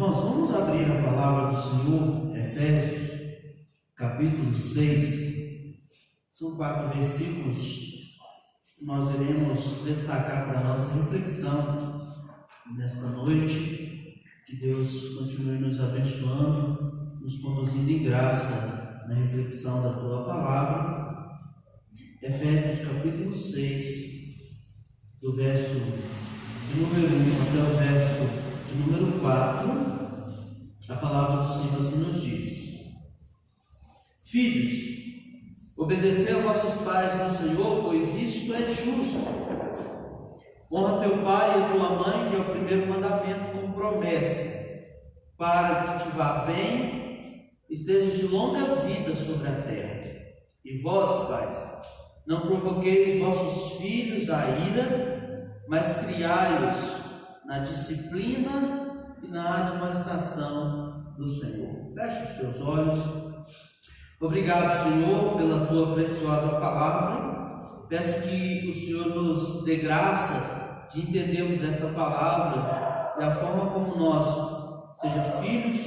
Irmãos, vamos abrir a palavra do Senhor, Efésios, capítulo 6. São 4 versículos que nós iremos destacar para a nossa reflexão nesta noite. Que Deus continue nos abençoando, nos conduzindo em graça na reflexão da Tua palavra. Efésios, capítulo 6, do verso de número 1 até o verso de número 4, a palavra do Senhor assim nos diz: Filhos, obedecei a vossos pais no Senhor, pois isto é justo. Honra teu pai e tua mãe, que é o primeiro mandamento com promessa, para que te vá bem e sejas de longa vida sobre a terra. E vós, pais, não provoqueis vossos filhos à ira, mas criai-os na disciplina e na admoestação do Senhor. Feche os teus olhos. Obrigado, Senhor, pela Tua preciosa palavra. Peço que o Senhor nos dê graça de entendermos esta palavra e a forma como nós, seja filhos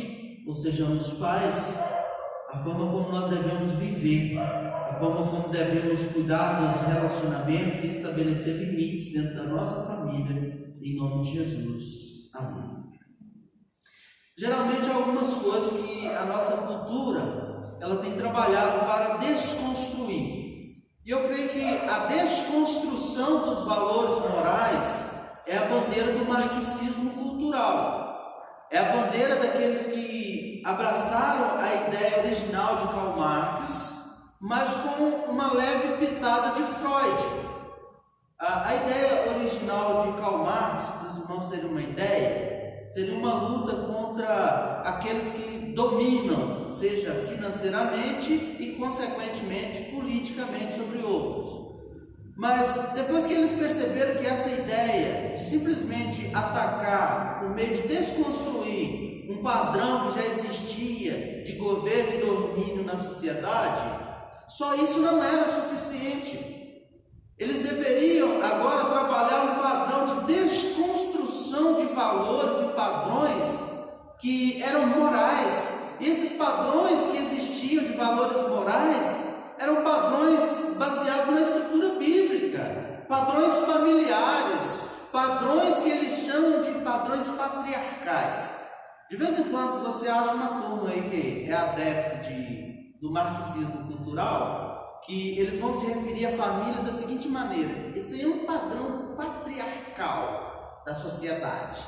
ou sejamos pais, a forma como nós devemos viver, a forma como devemos cuidar dos relacionamentos e estabelecer limites dentro da nossa família, em nome de Jesus. Amém. Geralmente há algumas coisas que a nossa cultura ela tem trabalhado para desconstruir. E eu creio que a desconstrução dos valores morais é a bandeira do marxismo cultural. É a bandeira daqueles que abraçaram a ideia original de Karl Marx, mas com uma leve pitada de Freud. A ideia original de Karl Marx, para os irmãos terem uma ideia, seria uma luta contra aqueles que dominam, seja financeiramente e, consequentemente, politicamente sobre outros. Mas depois que eles perceberam que essa ideia de simplesmente atacar, por meio de desconstruir um padrão que já existia de governo e domínio na sociedade, só isso não era suficiente. Eles deveriam agora trabalhar um padrão de desconstrução de valores e padrões que eram morais. E esses padrões que existiam de valores morais eram padrões baseados na estrutura bíblica, padrões familiares, padrões que eles chamam de padrões patriarcais. De vez em quando você acha uma turma aí que é adepto do marxismo cultural, que eles vão se referir à família da seguinte maneira: esse é um padrão patriarcal da sociedade.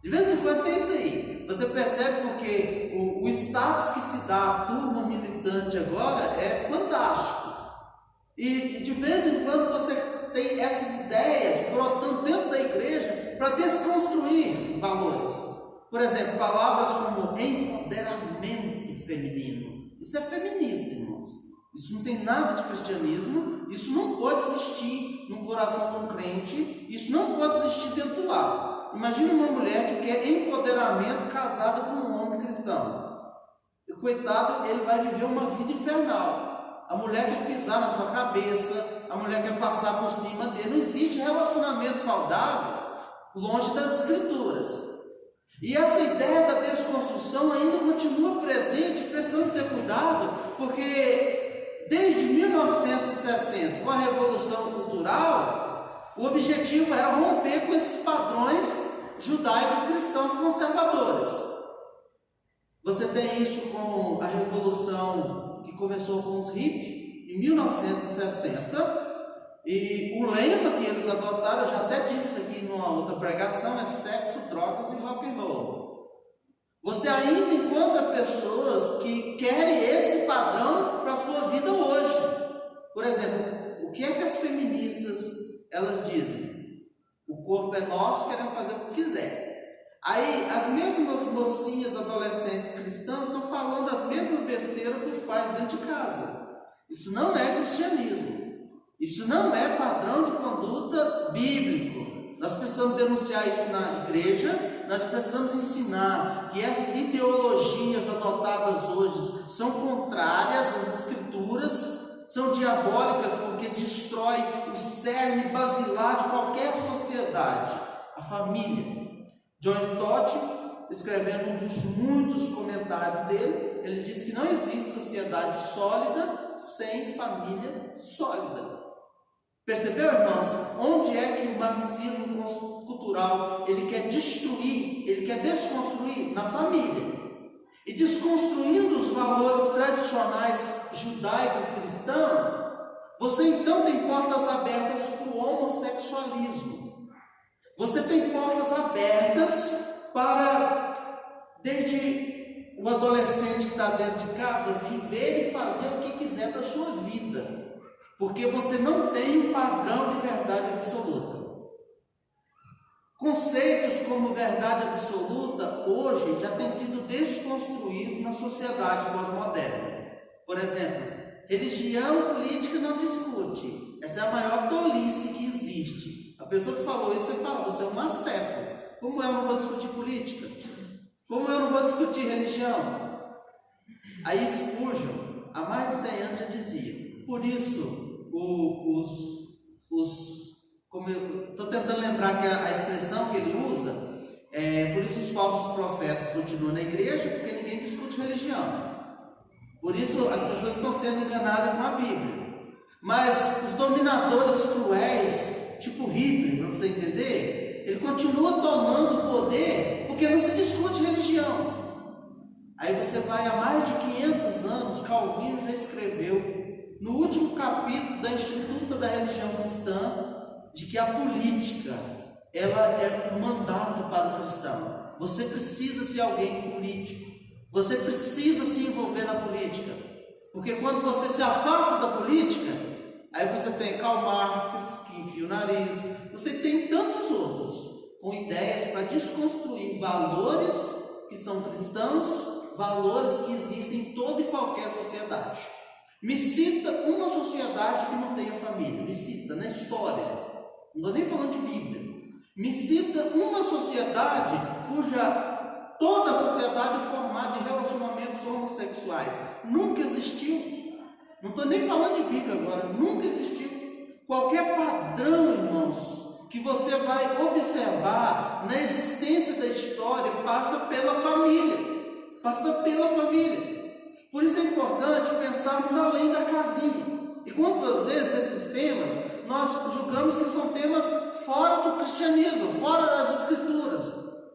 De vez em quando tem isso aí. Você percebe porque o status que se dá à turma militante agora é fantástico. E de vez em quando você tem essas ideias brotando dentro da igreja para desconstruir valores. Por exemplo, palavras como empoderamento feminino. Isso é feminista, irmãos. Isso não tem nada de cristianismo, isso não pode existir no coração de um crente, isso não pode existir dentro do lar. Imagina uma mulher que quer empoderamento casada com um homem cristão. E coitado, ele vai viver uma vida infernal. A mulher quer pisar na sua cabeça, a mulher quer passar por cima dele. Não existe relacionamentos saudáveis longe das escrituras. E essa ideia da desconstrução ainda continua presente, precisamos ter cuidado, porque desde 1960, com a Revolução Cultural, o objetivo era romper com esses padrões judaico-cristãos conservadores. Você tem isso com a Revolução que começou com os hippies, em 1960, e o lema que eles adotaram, eu já até disse aqui numa outra pregação, é sexo, drogas e rock and roll. Você ainda encontra pessoas que querem esse padrão para a sua vida hoje. Por exemplo, o que é que as feministas elas dizem? O corpo é nosso, queremos fazer o que quiser. Aí as mesmas mocinhas adolescentes cristãs estão falando as mesmas besteiras para os pais dentro de casa. Isso não é cristianismo. Isso não é padrão de conduta bíblico. Nós precisamos denunciar isso na igreja, nós precisamos ensinar que essas ideologias adotadas hoje são contrárias às escrituras, são diabólicas porque destrói o cerne basilar de qualquer sociedade, a família. John Stott, escrevendo um dos muitos comentários dele, ele diz que não existe sociedade sólida sem família sólida. Percebeu, irmãos? Onde é que o marxismo cultural ele quer destruir, ele quer desconstruir? Na família. E desconstruindo os valores tradicionais judaico-cristãos, você então tem portas abertas para o homossexualismo. Você tem portas abertas para, desde o adolescente que está dentro de casa, viver e fazer o que quiser da sua vida. Porque você não tem um padrão de verdade absoluta. Conceitos como verdade absoluta, hoje, já têm sido desconstruídos na sociedade pós-moderna. Por exemplo, religião e política não discute. Essa é a maior tolice que existe. A pessoa que falou isso, você fala, você é um acéfalo. Como eu não vou discutir política? Como eu não vou discutir religião? Aí Spurgeon, há mais de 100 anos, já dizia. Por isso, como eu estou tentando lembrar que a expressão que ele usa, por isso os falsos profetas continuam na igreja, porque ninguém discute religião. Por isso as pessoas estão sendo enganadas com a Bíblia. Mas os dominadores cruéis, tipo Hitler, para você entender, ele continua tomando o poder porque não se discute religião. Aí você vai há mais de 500 anos, Calvino já escreveu, no último capítulo da Instituta da Religião Cristã, de que a política, ela é um mandato para o cristão. Você precisa ser alguém político. Você precisa se envolver na política. Porque quando você se afasta da política, aí você tem Karl Marx, que enfia o nariz, você tem tantos outros, com ideias para desconstruir valores que são cristãos, valores que existem em toda e qualquer sociedade. Me cita uma sociedade que não tenha família. Me cita na história. Não estou nem falando de Bíblia. Me cita uma sociedade cuja toda a sociedade é formada em relacionamentos homossexuais. Nunca existiu. Não estou nem falando de Bíblia agora. Nunca existiu. Qualquer padrão, irmãos, que você vai observar na existência da história passa pela família. Passa pela família. Por isso é importante pensarmos além da casinha. E quantas vezes esses temas nós julgamos que são temas fora do cristianismo, fora das escrituras.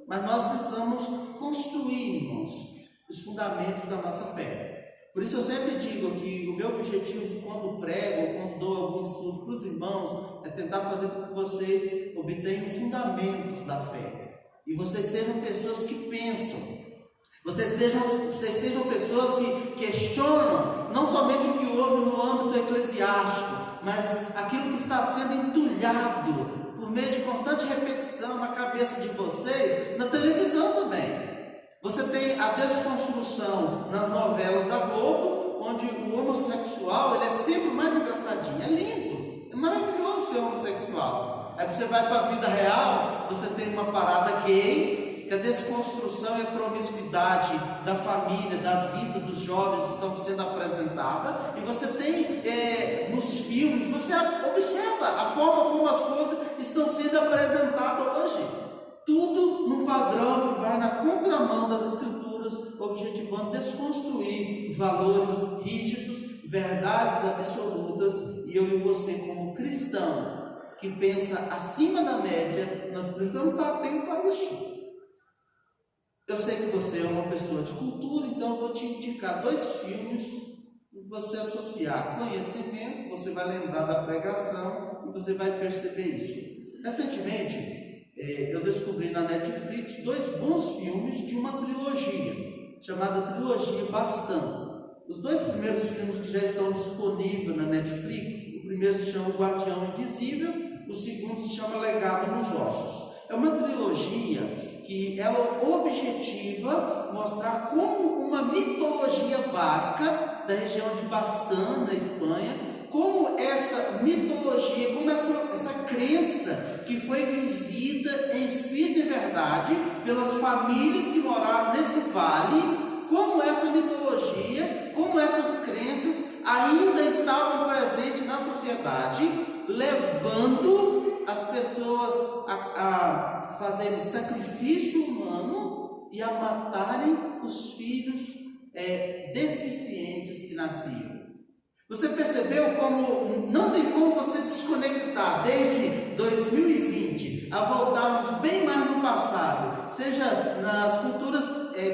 Mas nós precisamos construir, irmãos, os fundamentos da nossa fé. Por isso eu sempre digo que o meu objetivo quando prego ou quando dou algum estudo para os irmãos é tentar fazer com que vocês obtenham fundamentos da fé. E vocês sejam pessoas que pensam. Vocês sejam pessoas que questionam não somente o que houve no âmbito eclesiástico, mas aquilo que está sendo entulhado por meio de constante repetição na cabeça de vocês, na televisão também. Você tem a desconstrução nas novelas da Globo, onde o homossexual ele é sempre mais engraçadinho, é lindo, é maravilhoso ser homossexual. Aí você vai para a vida real, você tem uma parada gay, que a desconstrução e a promiscuidade da família, da vida dos jovens estão sendo apresentadas, e você tem nos filmes, você observa a forma como as coisas estão sendo apresentadas hoje, tudo num padrão que vai na contramão das escrituras, objetivando desconstruir valores rígidos, verdades absolutas, e eu e você como cristão, que pensa acima da média, nós precisamos estar atentos a isso. Eu sei que você é uma pessoa de cultura, então eu vou te indicar 2 filmes que você associar conhecimento, você vai lembrar da pregação e você vai perceber isso. Recentemente, eu descobri na Netflix 2 bons filmes de uma trilogia, chamada Trilogia Bastão. Os 2 primeiros filmes que já estão disponíveis na Netflix, o primeiro se chama O Guardião Invisível, o segundo se chama Legado nos Ossos. É uma trilogia que ela objetiva mostrar como uma mitologia basca da região de Bastan, na Espanha, como essa mitologia, como essa crença que foi vivida em espírito e verdade pelas famílias que moraram nesse vale, como essa mitologia, como essas crenças ainda estavam presentes na sociedade, levando as pessoas a fazerem sacrifício humano e a matarem os filhos deficientes que nasciam. Você percebeu como não tem como você desconectar desde 2020 a voltarmos bem mais no passado, seja nas culturas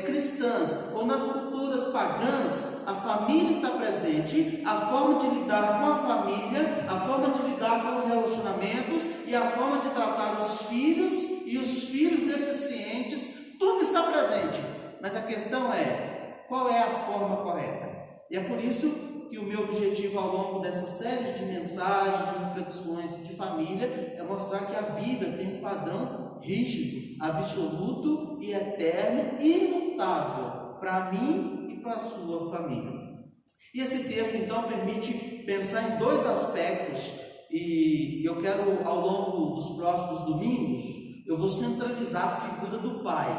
cristãs ou nas culturas pagãs, a família está presente, a forma de lidar com a família, a forma de lidar com os relacionamentos e a forma de tratar os filhos e os filhos deficientes, tudo está presente. Mas a questão é, qual é a forma correta? E é por isso que o meu objetivo ao longo dessa série de mensagens, de reflexões de família, é mostrar que a Bíblia tem um padrão rígido, absoluto e eterno, imutável, para mim e para a sua família. E esse texto, então, permite pensar em dois aspectos, e eu quero, ao longo dos próximos domingos, eu vou centralizar a figura do pai,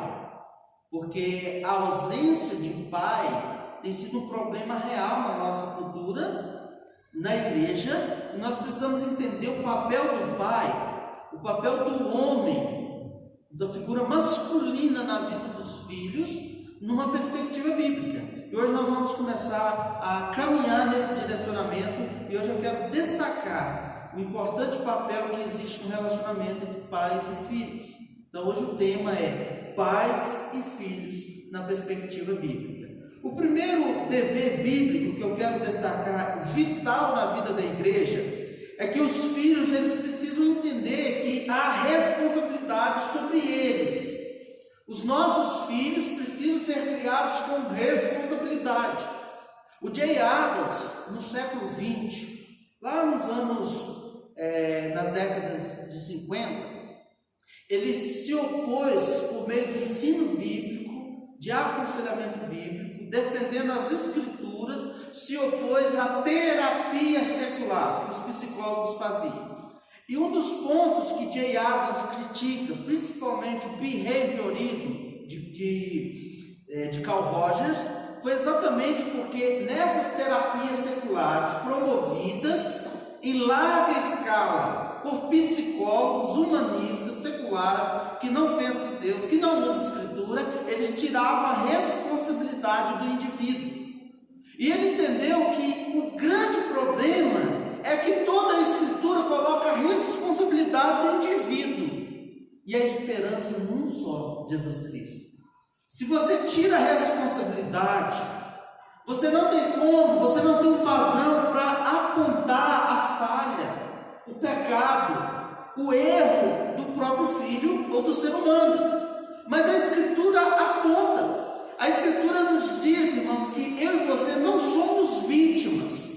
porque a ausência de pai tem sido um problema real na nossa cultura, na igreja, e nós precisamos entender o papel do pai, o papel do homem, da figura masculina na vida dos filhos, numa perspectiva bíblica. E hoje nós vamos começar a caminhar nesse direcionamento, e hoje eu quero destacar o importante papel que existe no relacionamento entre pais e filhos. Então hoje o tema é pais e filhos na perspectiva bíblica. O primeiro dever bíblico que eu quero destacar, vital na vida da igreja, é que os filhos eles precisam entender que há responsabilidade sobre eles. Os nossos filhos precisam ser criados com responsabilidade. O Jay Adams, no século XX, lá nos anos, nas décadas de 50, ele se opôs por meio do ensino bíblico, de aconselhamento bíblico, defendendo as escrituras, se opôs à terapia secular que os psicólogos faziam. E um dos pontos que Jay Adams critica, principalmente o behaviorismo de Carl Rogers, foi exatamente porque nessas terapias seculares promovidas em larga escala por psicólogos humanistas seculares que não pensam em Deus, que não usam escritura, eles tiravam a responsabilidade do indivíduo. E ele entendeu que o grande problema é que toda a escritura coloca a responsabilidade do indivíduo e a esperança num só, Jesus Cristo. Se você tira a responsabilidade, você não tem como, você não tem um padrão para apontar a falha, o pecado, o erro do próprio filho ou do ser humano. Mas a Escritura aponta. A Escritura nos diz, irmãos, que eu e você não somos vítimas.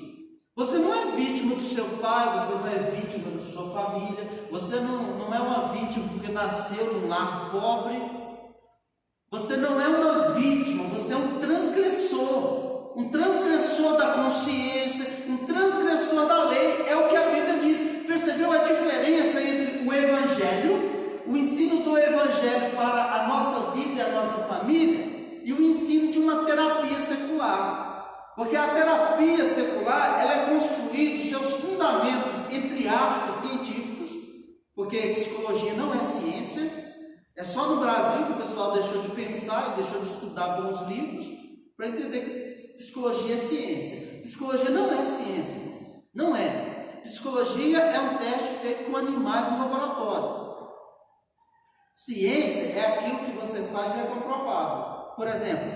Você não é vítima do seu pai, você não é vítima da sua família, você não é uma vítima porque nasceu num lar pobre. Você não é uma vítima, você é um transgressor da consciência, um transgressor da lei, é o que a Bíblia diz. Percebeu a diferença entre o Evangelho, o ensino do Evangelho para a nossa vida e a nossa família, e o ensino de uma terapia secular? Porque a terapia secular, ela é construída, os seus fundamentos, entre aspas, científicos, porque psicologia não é ciência. É só no Brasil que o pessoal deixou de pensar e deixou de estudar bons livros para entender que psicologia é ciência. Psicologia não é ciência, irmãos. Não é. Psicologia é um teste feito com animais no laboratório. Ciência é aquilo que você faz e é comprovado. Por exemplo,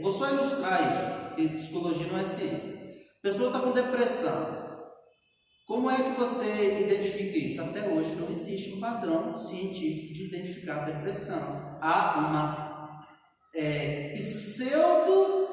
vou só ilustrar isso, que psicologia não é ciência. A pessoa está com depressão. Como é que você identifica isso? Até hoje não existe um padrão científico de identificar a depressão. Há uma pseudo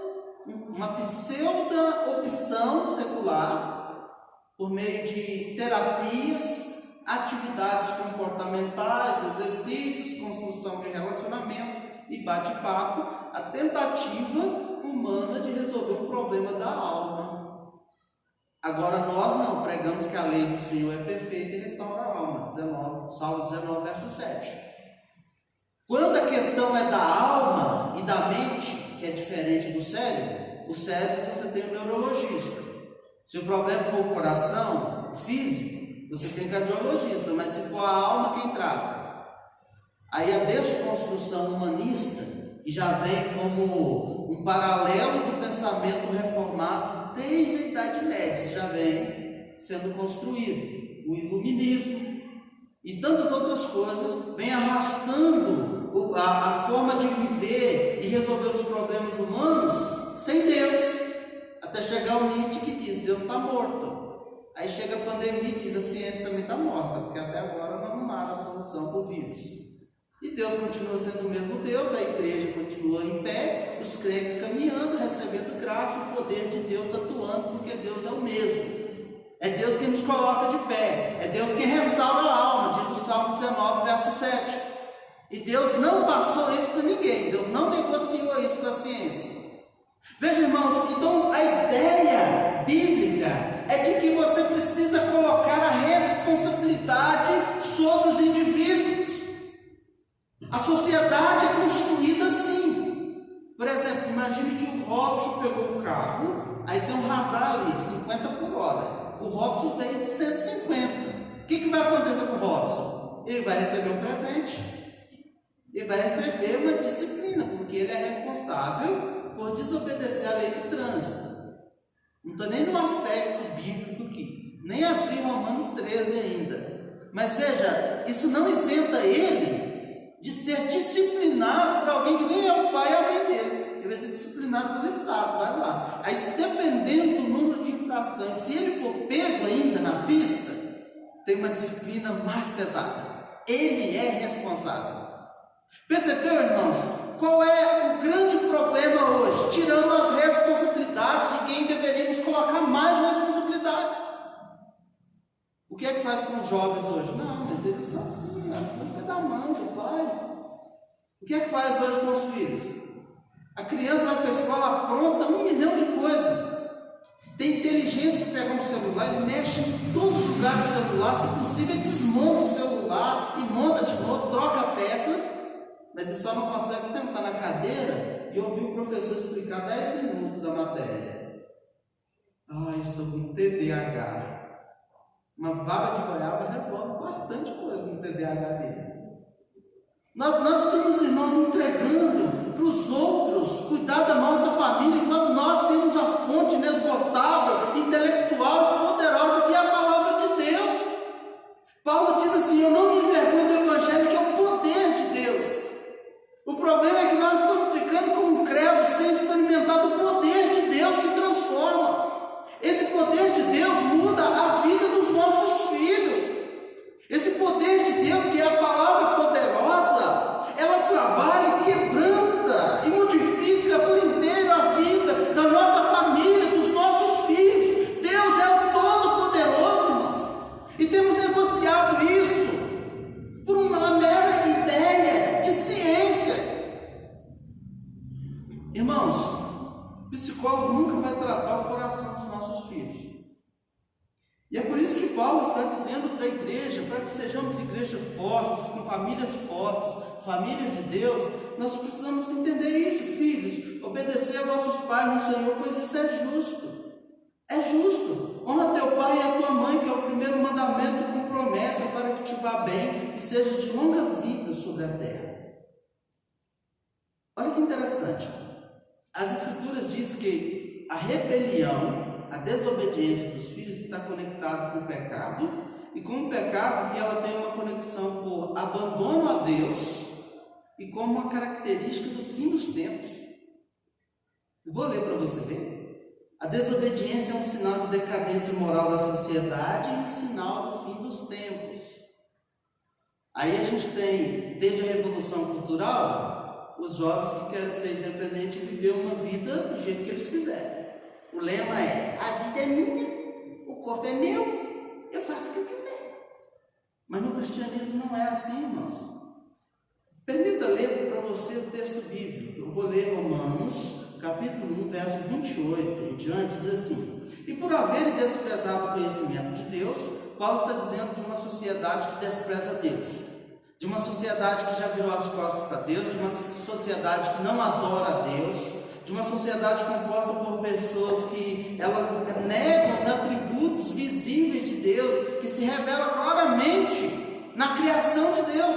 opção secular por meio de terapias, atividades comportamentais, exercícios, construção de relacionamento e bate-papo, a tentativa humana de resolver um problema da alma. Agora nós não, pregamos que a lei do Senhor é perfeita e restaura a alma, Salmo 19, verso 7. Quando a questão é da alma e da mente, que é diferente do cérebro, o cérebro você tem o neurologista. Se o problema for o coração, o físico, você tem cardiologista, mas se for a alma, quem trata? Aí a desconstrução humanista, que já vem como um paralelo do pensamento reformado desde a Idade Média, isso já vem sendo construído. O iluminismo e tantas outras coisas vem arrastando a forma de viver e resolver os problemas humanos sem Deus, até chegar o Nietzsche que diz: Deus está morto. Aí chega a pandemia e diz: a ciência também está morta, porque até agora não arrumaram a solução para o vírus. E Deus continua sendo o mesmo Deus, a igreja continua em pé, os crentes caminhando, recebendo graça, o poder de Deus atuando, porque Deus é o mesmo. É Deus quem nos coloca de pé, é Deus quem restaura a alma, diz o Salmo 19, verso 7. E Deus não passou isso para ninguém, Deus não negociou isso com a ciência. Veja, irmãos, então a ideia bíblica é de que você precisa colocar a responsabilidade sobre os indivíduos. A sociedade é construída assim. Por exemplo, imagine que o Robson pegou o carro, aí tem um radar ali, 50 por hora. O Robson veio de 150. O que vai acontecer com o Robson? Ele vai receber um presente. Ele vai receber uma disciplina, porque ele é responsável por desobedecer a lei de trânsito. Não estou nem no aspecto bíblico aqui, nem abri Romanos 13 ainda. Mas veja, isso não isenta ele de ser disciplinado por alguém que nem é o pai e a mãe dele. Ele vai ser disciplinado pelo Estado, vai lá. Aí, dependendo do número de infrações, se ele for pego ainda na pista, tem uma disciplina mais pesada. Ele é responsável. Percebeu, irmãos? Qual é o grande problema hoje? Tirando as responsabilidades de quem deveríamos colocar mais responsabilidades. O que é que faz com os jovens hoje? Não, mas eles são assim, a culpa é da mãe, do pai. O que é que faz hoje com os filhos? A criança vai para a escola, apronta 1 milhão de coisas. Tem inteligência para pegar um celular, ele mexe em todos os lugares do celular, se possível ele desmonta o celular e monta de novo, troca a peça, mas ele só não consegue sentar na cadeira e ouvir o professor explicar 10 minutos a matéria. Estou com TDAH. Uma vaga de goiaba resolve bastante coisa no TDAH dele. Nós estamos, irmãos, entregando para os outros cuidar da nossa família, enquanto nós temos a fonte inesgotável, intelectual e poderosa que é a palavra de Deus. Paulo diz assim: eu não me envergonho do Evangelho, que é o poder de Deus. O problema é que nós estamos ficando com um credo sem experimentar o poder de Deus que transforma. Esse poder de Deus muda a vida dos nossos filhos. Esse poder de Deus, que é a palavra poderosa, ela trabalha e quebranta e modifica por inteiro a vida da nossa família, dos nossos filhos. Deus é o Todo-Poderoso, irmãos. E temos negociado isso por uma mera ideia de ciência. Irmãos, psicólogo nunca vai tratar o coração dos nossos filhos. E é por isso que Paulo está dizendo para a igreja, para que sejamos igrejas fortes, com famílias fortes, famílias de Deus, nós precisamos entender isso, filhos, obedecer a vossos pais no Senhor, pois isso é justo. É justo. Honra teu pai e a tua mãe, que é o primeiro mandamento com promessa para que te vá bem e sejas de longa vida sobre a terra. Olha que interessante. As Escrituras dizem que a rebelião, a desobediência dos filhos está conectada com o pecado, e com o pecado que ela tem uma conexão por abandono a Deus e como uma característica do fim dos tempos. Eu vou ler para você ver. A desobediência é um sinal de decadência moral da sociedade e um sinal do fim dos tempos. Aí a gente tem, desde a Revolução Cultural, os jovens que querem ser independentes e viver uma vida do jeito que eles quiserem. O lema é: a vida é minha, o corpo é meu, eu faço o que eu quiser. Mas no cristianismo não é assim, irmãos. Permita ler para você o texto bíblico. Eu vou ler Romanos, capítulo 1, verso 28 em diante, diz assim: e por haverem desprezado o conhecimento de Deus, Paulo está dizendo de uma sociedade que despreza Deus, de uma sociedade que já virou as costas para Deus, de uma sociedade que não adora a Deus, de uma sociedade composta por pessoas que elas negam os atributos visíveis de Deus, que se revela claramente na criação de Deus.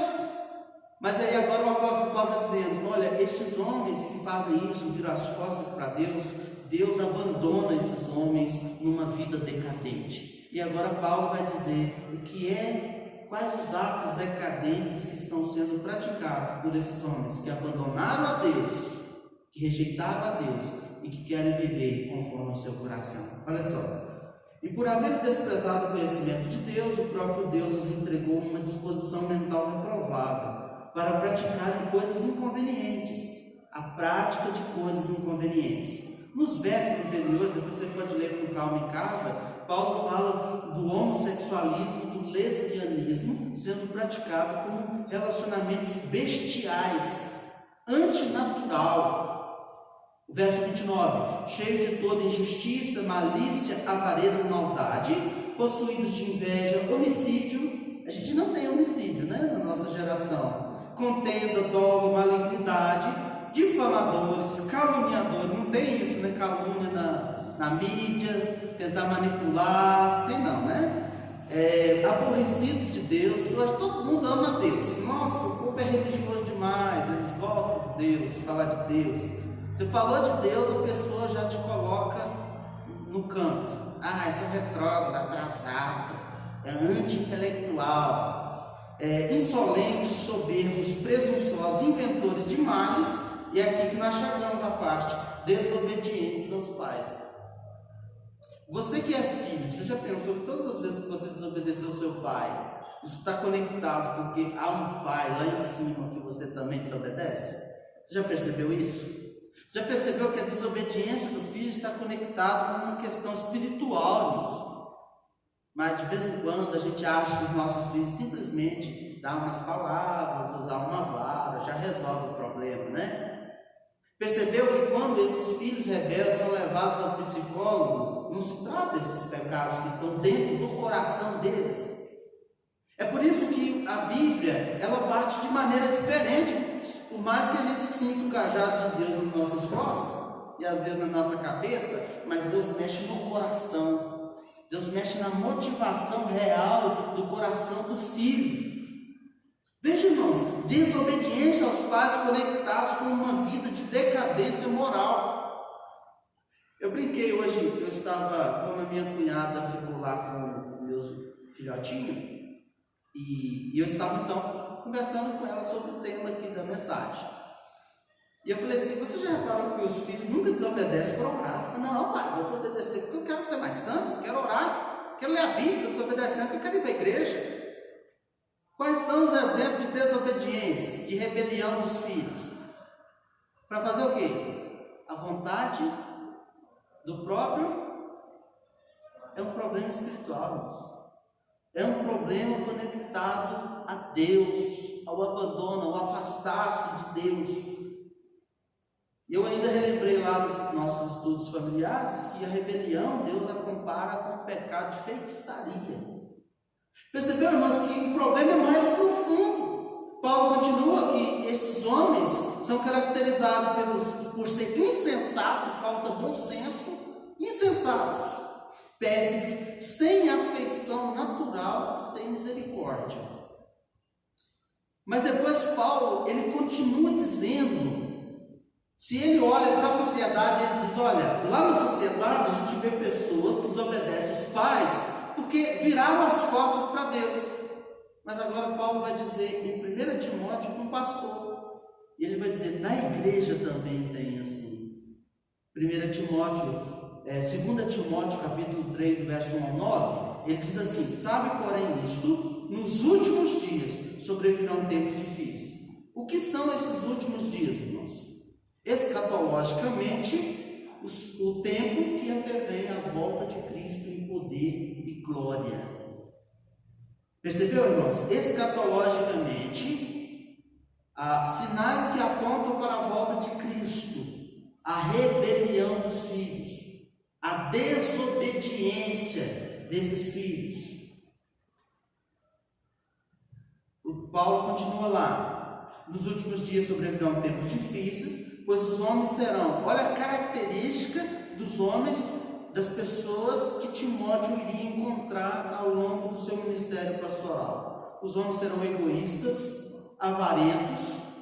Mas aí agora o apóstolo Paulo está dizendo, olha, estes homens que fazem isso, viram as costas para Deus, Deus abandona esses homens numa vida decadente. E agora Paulo vai dizer quais os atos decadentes que estão sendo praticados por esses homens que abandonaram a Deus, que rejeitaram a Deus e que querem viver conforme o seu coração. Olha só. E por haverem desprezado o conhecimento de Deus, o próprio Deus os entregou uma disposição mental reprovável para praticarem coisas inconvenientes, a prática de coisas inconvenientes. Nos versos anteriores, depois você pode ler com calma em casa, Paulo fala do homossexualismo, do lesbianismo sendo praticado como relacionamentos bestiais, antinatural. Verso 29, cheios de toda injustiça, malícia, avareza, maldade, possuídos de inveja, homicídio. A gente não tem homicídio, né, na nossa geração. Contenda, dolo, malignidade, difamadores, caluniadores. Não tem isso, né? Calúnia na mídia, tentar manipular. Tem não, né? Aborrecidos de Deus. Hoje todo mundo ama Deus. Nossa, o povo é religioso demais. Eles gostam de Deus, de falar de Deus. Você falou de Deus, a pessoa já te coloca no canto. Ah, isso é retrógrado, atrasado, é anti-intelectual. Insolentes, soberbos, presunçosos, inventores de males, e é aqui que nós chegamos à parte, desobedientes aos pais. Você que é filho, você já pensou que todas as vezes que você desobedeceu ao seu pai, isso está conectado porque há um pai lá em cima que você também desobedece? Você já percebeu isso? Você já percebeu que a desobediência do filho está conectada com uma questão espiritual, irmãos? Mas de vez em quando a gente acha que os nossos filhos simplesmente dar umas palavras, usar uma vara, já resolve o problema, né? Percebeu que quando esses filhos rebeldes são levados ao psicólogo, não se trata desses pecados que estão dentro do coração deles. É por isso que a Bíblia, ela bate de maneira diferente, por mais que a gente sinta o cajado de Deus nas nossas costas, e às vezes na nossa cabeça, mas Deus mexe no coração. Deus mexe na motivação real do coração do filho. Veja, irmãos, desobediência aos pais conectados com uma vida de decadência moral. Eu brinquei hoje, eu estava, como a minha cunhada ficou lá com o meu filhotinho, e eu estava então conversando com ela sobre o tema aqui da mensagem. E eu falei assim, você já reparou que os filhos nunca desobedecem para orar? Não, pai, vou desobedecer porque eu quero ser mais santo, quero orar, quero ler a Bíblia, desobedecendo porque eu quero ir para a igreja. Quais são os exemplos de desobediências, de rebelião dos filhos? Para fazer o quê? A vontade do próprio é um problema espiritual, irmãos. É um problema conectado a Deus, ao abandono, ao afastar-se de Deus. Eu ainda relembrei lá nos nossos estudos familiares que a rebelião, Deus a compara com o pecado de feitiçaria. Percebeu, irmãos, que o problema é mais profundo. Paulo continua que esses homens são caracterizados por ser insensatos, falta bom senso, insensatos, pérfidos, sem afeição natural, sem misericórdia. Mas depois Paulo, ele continua dizendo, se ele olha para a sociedade, ele diz, olha, lá na sociedade a gente vê pessoas que desobedecem os pais porque viraram as costas para Deus. Mas agora Paulo vai dizer em 1 Timóteo com um pastor, e ele vai dizer, na igreja também tem assim. 2 Timóteo capítulo 3, verso 1 ao 9, ele diz assim, sabe porém isto, nos últimos dias sobrevirão tempos difíceis. O que são esses últimos dias, irmãos? Escatologicamente, o tempo que antevém a volta de Cristo em poder e glória. Percebeu, irmãos? Escatologicamente, sinais que apontam para a volta de Cristo, a rebelião dos filhos, a desobediência desses filhos. O Paulo continua lá, nos últimos dias sobrevirão tempos difíceis, pois os homens serão, olha a característica dos homens, das pessoas que Timóteo iria encontrar ao longo do seu ministério pastoral. Os homens serão egoístas, avarentos,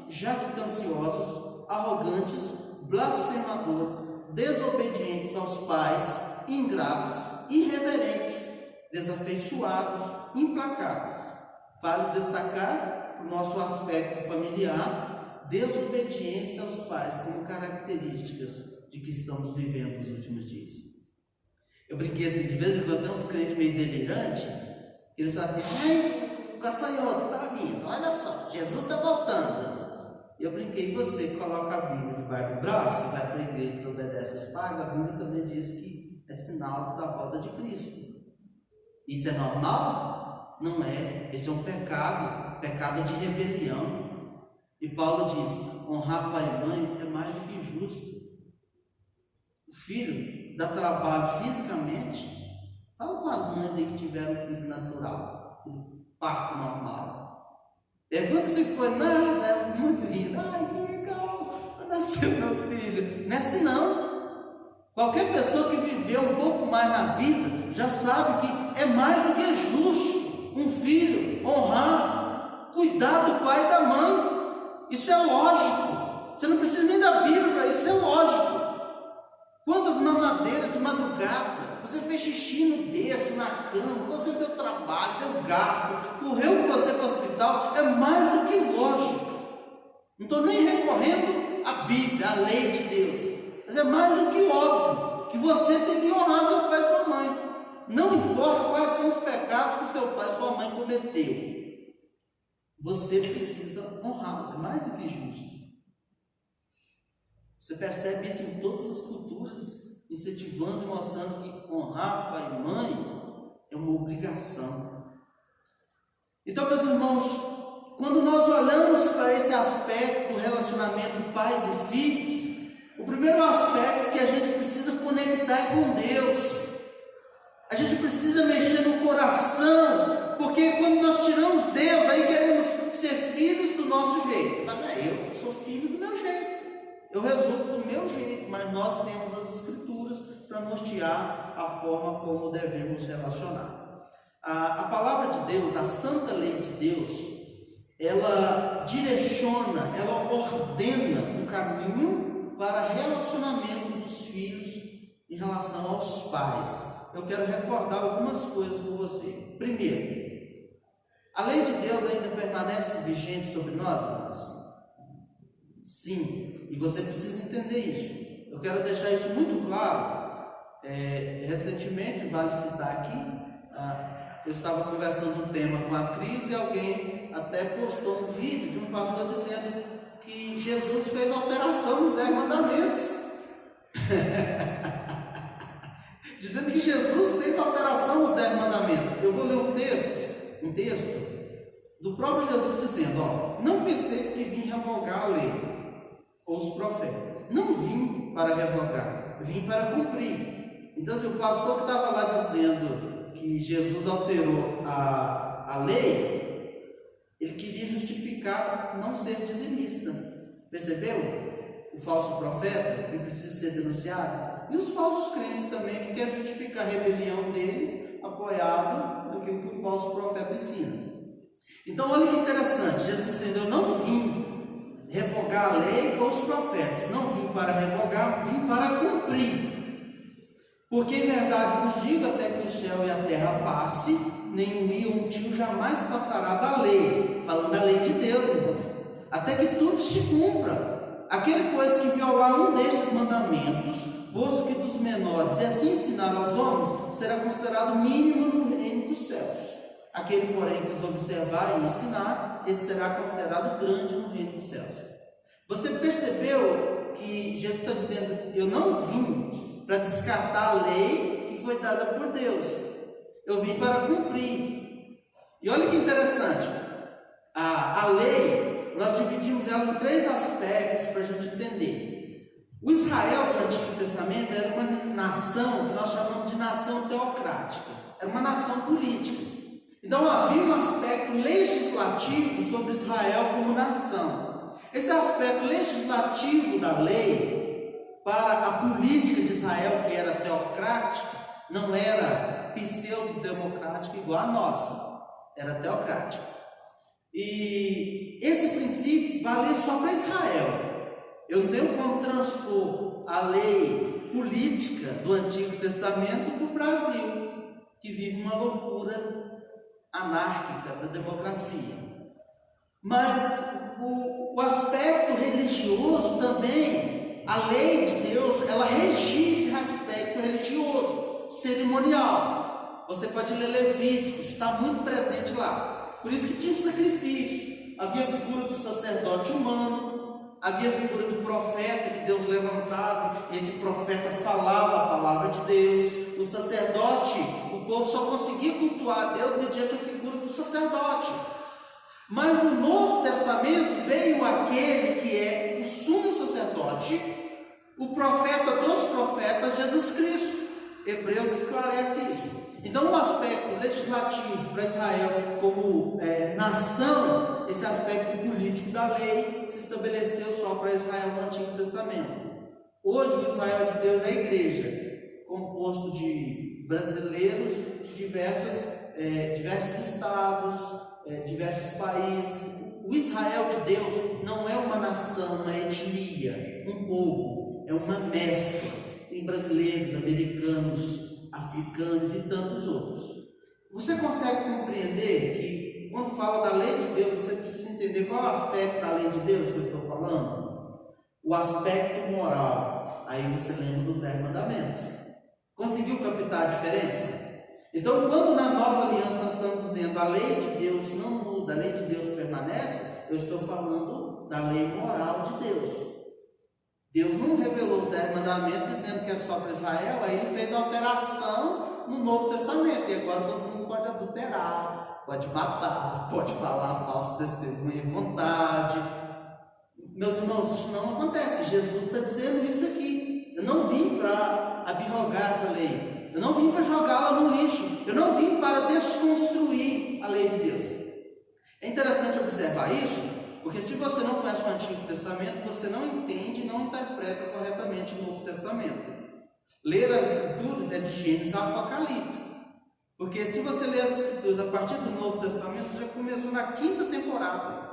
jactanciosos, arrogantes, blasfemadores, desobedientes aos pais, ingratos, irreverentes, desafeiçoados, implacáveis. Vale destacar o nosso aspecto familiar, desobediência aos pais como características de que estamos vivendo nos últimos dias. Eu brinquei assim, de vez em quando tem uns crentes meio delirantes, eles falam assim: ai, o gafanhoto está vindo, olha só, Jesus está voltando. Eu brinquei, você coloca a Bíblia debaixo do braço, vai para a igreja e desobedece aos pais, a Bíblia também diz que é sinal da volta de Cristo. Isso é normal? Não é. Esse é um pecado, pecado de rebelião. E Paulo diz: honrar pai e mãe é mais do que justo. O filho dá trabalho fisicamente. Fala com as mães aí que tiveram filho natural, parto normal. Pergunta se foi: não, é muito lindo. Ai, que legal, nasceu meu filho. Não é assim não. Qualquer pessoa que viveu um pouco mais na vida já sabe que é mais do que justo um filho honrar, cuidar do pai e da mãe. Isso é lógico. Você não precisa nem da Bíblia para isso, é lógico. Quantas mamadeiras de madrugada, você fez xixi no berço, na cama, você deu trabalho, deu gasto, correu com você para o hospital, é mais do que lógico. Não estou nem recorrendo à Bíblia, à lei de Deus, mas é mais do que óbvio que você tem que honrar seu pai e sua mãe. Não importa quais são os pecados que seu pai e sua mãe cometeu, você precisa honrar, é mais do que justo. Você percebe isso em todas as culturas, incentivando e mostrando que honrar pai e mãe é uma obrigação. Então, meus irmãos, quando nós olhamos para esse aspecto do relacionamento pais e filhos, o primeiro aspecto que a gente precisa conectar é com Deus. A gente precisa mexer no coração, porque quando nós tiramos Deus, aí queremos ser filhos do nosso jeito. Mas não é, eu sou filho do meu jeito, eu resolvo do meu jeito, mas nós temos as Escrituras para nortear a forma como devemos relacionar. A palavra de Deus, a santa lei de Deus, ela direciona, ela ordena um caminho para relacionamento dos filhos em relação aos pais. Eu quero recordar algumas coisas com você. Primeiro, a lei de Deus ainda permanece vigente sobre nós, irmãos? Sim, e você precisa entender isso. Eu quero deixar isso muito claro. Recentemente, vale citar aqui, eu estava conversando um tema com a Cris e alguém até postou um vídeo de um pastor dizendo que Jesus fez alteração nos 10 mandamentos. Dizendo que Jesus fez alteração nos 10 mandamentos. Eu vou ler um texto do próprio Jesus dizendo: não penseis que vim revogar a lei ou os profetas. Não vim para revogar, vim para cumprir. Então, se o pastor que estava lá dizendo que Jesus alterou a lei, ele queria justificar não ser dizimista. Percebeu? O falso profeta que precisa ser denunciado. E os falsos crentes também, que querem justificar a rebelião deles, apoiado naquilo que o falso profeta ensina. Então, olha que interessante, Jesus dizendo: eu não vim revogar a lei ou os profetas, não vim para revogar, vim para cumprir. Porque em verdade vos digo, até que o céu e a terra passe, nem um i ou um tio jamais passará da lei, falando da lei de Deus, irmãos, até que tudo se cumpra. Aquele, pois, que violar um destes mandamentos, posto que dos menores, e assim ensinar aos homens, será considerado mínimo no reino dos céus. Aquele, porém, que os observar e ensinar, esse será considerado grande no reino dos céus. Você percebeu que Jesus está dizendo: eu não vim para descartar a lei que foi dada por Deus, eu vim para cumprir. E olha que interessante, a lei, nós dividimos ela em 3 aspectos para a gente entender. O Israel do Antigo Testamento era uma nação que nós chamamos de nação teocrática, era uma nação política. Então havia um aspecto legislativo sobre Israel como nação. Esse aspecto legislativo da lei para a política de Israel, que era teocrática, não era pseudo-democrática igual a nossa, era teocrática. E esse princípio valia só para Israel. Eu não tenho como transpor a lei política do Antigo Testamento para o Brasil, que vive uma loucura anárquica da democracia. Mas o aspecto religioso também, a lei de Deus, ela regia esse aspecto religioso, cerimonial. Você pode ler Levíticos, está muito presente lá. Por isso que tinha sacrifício, havia a figura do sacerdote humano, havia a figura do profeta que Deus levantava, e esse profeta falava a palavra de Deus. O sacerdote, o povo só conseguia cultuar a Deus mediante a figura do sacerdote. Mas no Novo Testamento veio aquele que é o sumo sacerdote, o profeta dos profetas, Jesus Cristo. Hebreus esclarece isso. Então, o aspecto legislativo para Israel como nação, esse aspecto político da lei se estabeleceu só para Israel no Antigo Testamento. Hoje, o Israel de Deus é a igreja, composto de brasileiros de diversos estados, diversos países. O Israel de Deus não é uma nação, uma etnia, um povo, é uma mescla. Tem brasileiros, americanos, africanos e tantos outros. Você consegue compreender que quando fala da lei de Deus, você precisa entender qual é o aspecto da lei de Deus que eu estou falando? O aspecto moral. Aí você lembra dos 10 mandamentos. Conseguiu captar a diferença? Então, quando na nova aliança nós estamos dizendo a lei de Deus não muda, a lei de Deus permanece, eu estou falando da lei moral de Deus. Deus não revelou os 10 mandamentos dizendo que era só para Israel, aí ele fez alteração no Novo Testamento, e agora todo mundo pode adulterar, pode matar, pode falar falso testemunho à vontade. Meus irmãos, isso não acontece. Jesus está dizendo isso aqui. Eu não vim para abrogar essa lei, eu não vim para jogá-la no lixo, eu não vim para desconstruir a lei de Deus. É interessante observar isso, porque se você não conhece o Antigo Testamento, você não entende e não interpreta corretamente o Novo Testamento. Ler as Escrituras é de Gênesis a Apocalipse. Porque se você ler as Escrituras a partir do Novo Testamento, você já começou na 5ª temporada.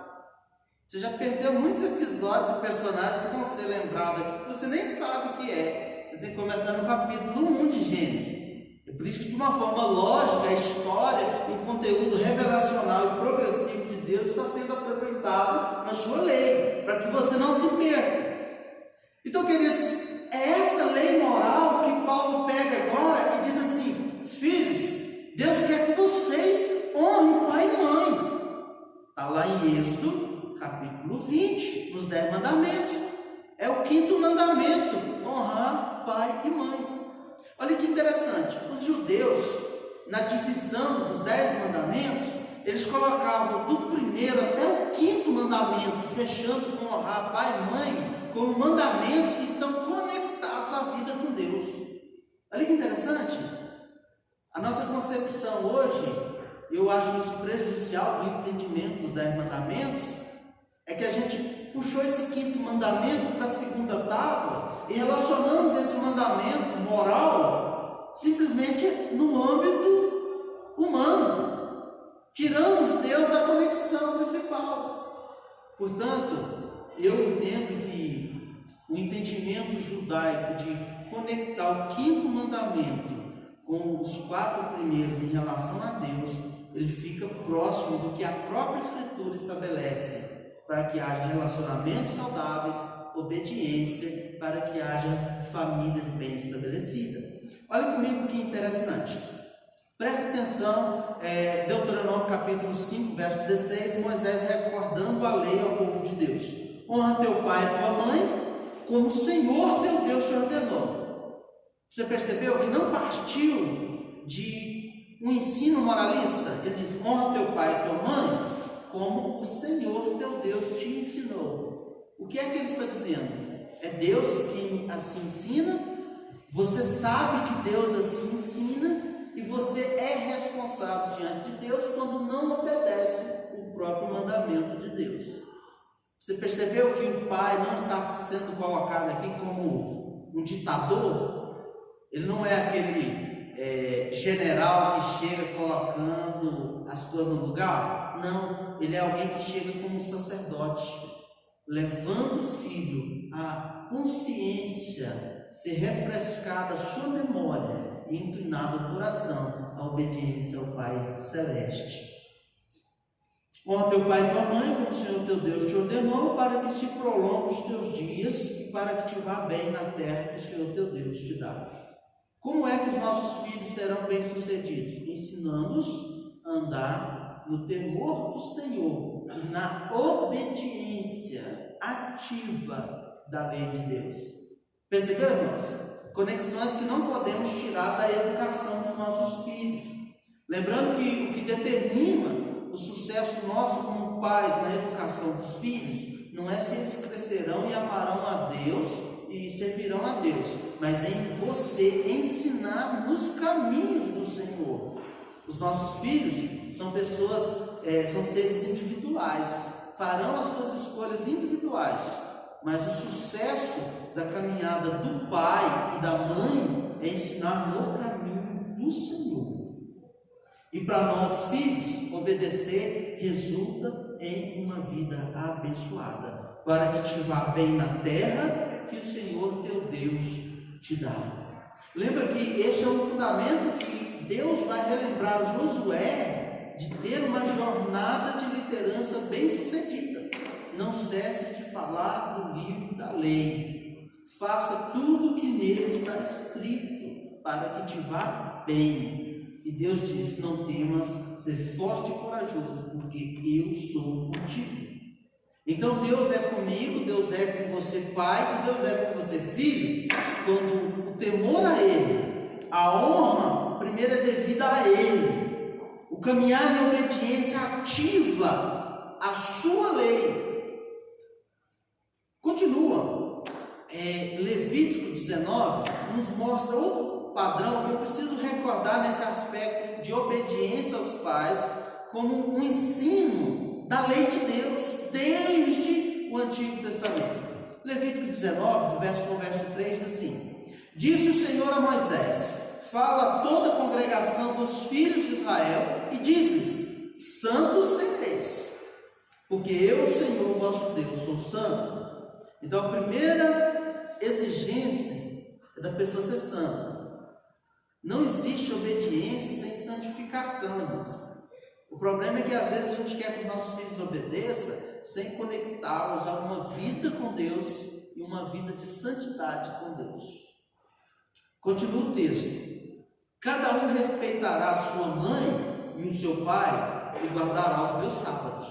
Você já perdeu muitos episódios e personagens que vão ser lembrados aqui, que você nem sabe o que é. Você tem que começar no capítulo 1 de Gênesis. É por isso que, de uma forma lógica, a história e o conteúdo revelacional e progressivo de Deus está sendo apresentado na sua lei, para que você não se perca. Então, queridos, é essa lei moral que Paulo pega agora e diz assim: filhos, Deus quer que vocês honrem pai e mãe. Está lá em Êxodo, capítulo 20, nos 10 mandamentos. É o 5º mandamento, honrar pai e mãe. Olha que interessante, os judeus, na divisão dos 10 mandamentos, eles colocavam do primeiro até o 5º mandamento, fechando com honrar pai e mãe, como mandamentos que estão conectados à vida com Deus. Olha que interessante. A nossa concepção hoje, eu acho isso prejudicial do entendimento dos 10 mandamentos, é que a gente puxou esse 5º mandamento para a 2ª tábua e relacionamos esse mandamento moral simplesmente no âmbito humano. Tiramos Deus da conexão principal. Portanto, eu entendo que o entendimento judaico de conectar o 5º mandamento com os 4 primeiros em relação a Deus, ele fica próximo do que a própria Escritura estabelece, para que haja relacionamentos saudáveis, obediência, para que haja famílias bem estabelecidas. Olha comigo que interessante. Preste atenção, Deuteronômio capítulo 5, verso 16, Moisés recordando a lei ao povo de Deus. Honra teu pai e tua mãe, como o Senhor teu Deus te ordenou. Você percebeu que não partiu de um ensino moralista? Ele diz: honra teu pai e tua mãe, como o Senhor teu Deus te ensinou. O que é que ele está dizendo? É Deus quem assim ensina? Você sabe que Deus assim ensina e você é responsável diante de Deus quando não obedece o próprio mandamento de Deus. Você percebeu que o pai não está sendo colocado aqui como um ditador? Ele não é aquele general que chega colocando as coisas no lugar. Não, ele é alguém que chega como sacerdote, levando o filho à consciência, ser refrescada a sua memória e inclinado o coração à obediência ao Pai Celeste. Honra teu pai e tua mãe, como o Senhor teu Deus te ordenou, para que se prolongue os teus dias e para que te vá bem na terra que o Senhor teu Deus te dá. Como é que os nossos filhos serão bem-sucedidos? Ensinando-os a andar no temor do Senhor e na obediência ativa da lei de Deus. Percebeu, irmãos? Conexões que não podemos tirar da educação dos nossos filhos. Lembrando que o que determina o sucesso nosso como pais na educação dos filhos não é se eles crescerão e amarão a Deus e servirão a Deus, mas em você ensinar nos caminhos do Senhor. Os nossos filhos são pessoas, são seres individuais, farão as suas escolhas individuais, mas o sucesso da caminhada do pai e da mãe é ensinar no caminho do Senhor. E para nós, filhos, obedecer resulta em uma vida abençoada, para que te vá bem na terra que o Senhor teu Deus te dá. Lembra que este é um fundamento que Deus vai relembrar Josué de ter uma jornada de liderança bem-sucedida. Não cesse de falar do livro da lei. Faça tudo o que nele está escrito, para que te vá bem. E Deus diz: não temas, ser forte e corajoso, porque eu sou contigo. Então Deus é comigo, Deus é com você pai, e Deus é com você filho, quando o temor a Ele, a honra, primeiro é devida a Ele, o caminhar em obediência ativa à sua lei. Continua, Levítico 19 nos mostra outro padrão que eu preciso recordar nesse aspecto de obediência aos pais, como um ensino da lei de Deus desde o Antigo Testamento. Levítico 19, do verso 1 ao verso 3, diz assim: disse o Senhor a Moisés: fala a toda a congregação dos filhos de Israel e diz-lhes: santos sereis, porque eu, o Senhor vosso Deus, sou santo. Então a primeira exigência é da pessoa ser santa. Não existe obediência sem santificação, irmãos. O problema é que às vezes a gente quer que os nossos filhos obedeçam sem conectá-los a uma vida com Deus e uma vida de santidade com Deus. Continua o texto: cada um respeitará a sua mãe e o seu pai e guardará os meus sábados.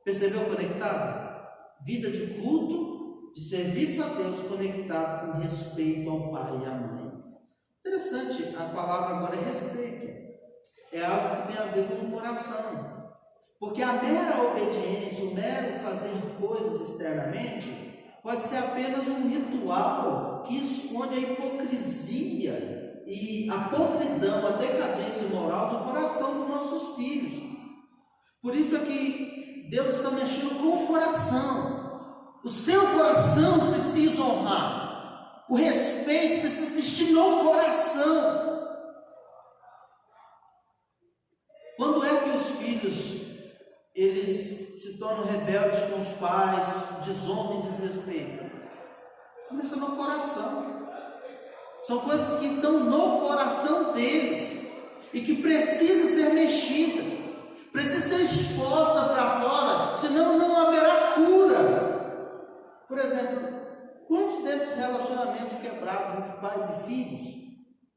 Percebeu conectado? Vida de culto, de serviço a Deus, conectado com respeito ao pai e à mãe. Interessante, a palavra agora é respeito. É algo que tem a ver com o coração. Porque a mera obediência, o mero fazer coisas externamente, pode ser apenas um ritual que esconde a hipocrisia e a podridão, a decadência moral do coração dos nossos filhos. Por isso é que Deus está mexendo com o coração. O seu coração precisa honrar. O respeito precisa existir no coração. Quando é que os filhos eles se tornam rebeldes com os pais, desonram e desrespeitam? Começa no coração. São coisas que estão no coração deles e que precisa ser mexida, precisa ser exposta para fora, senão não haverá cura. Por exemplo, quantos desses relacionamentos quebrados entre pais e filhos,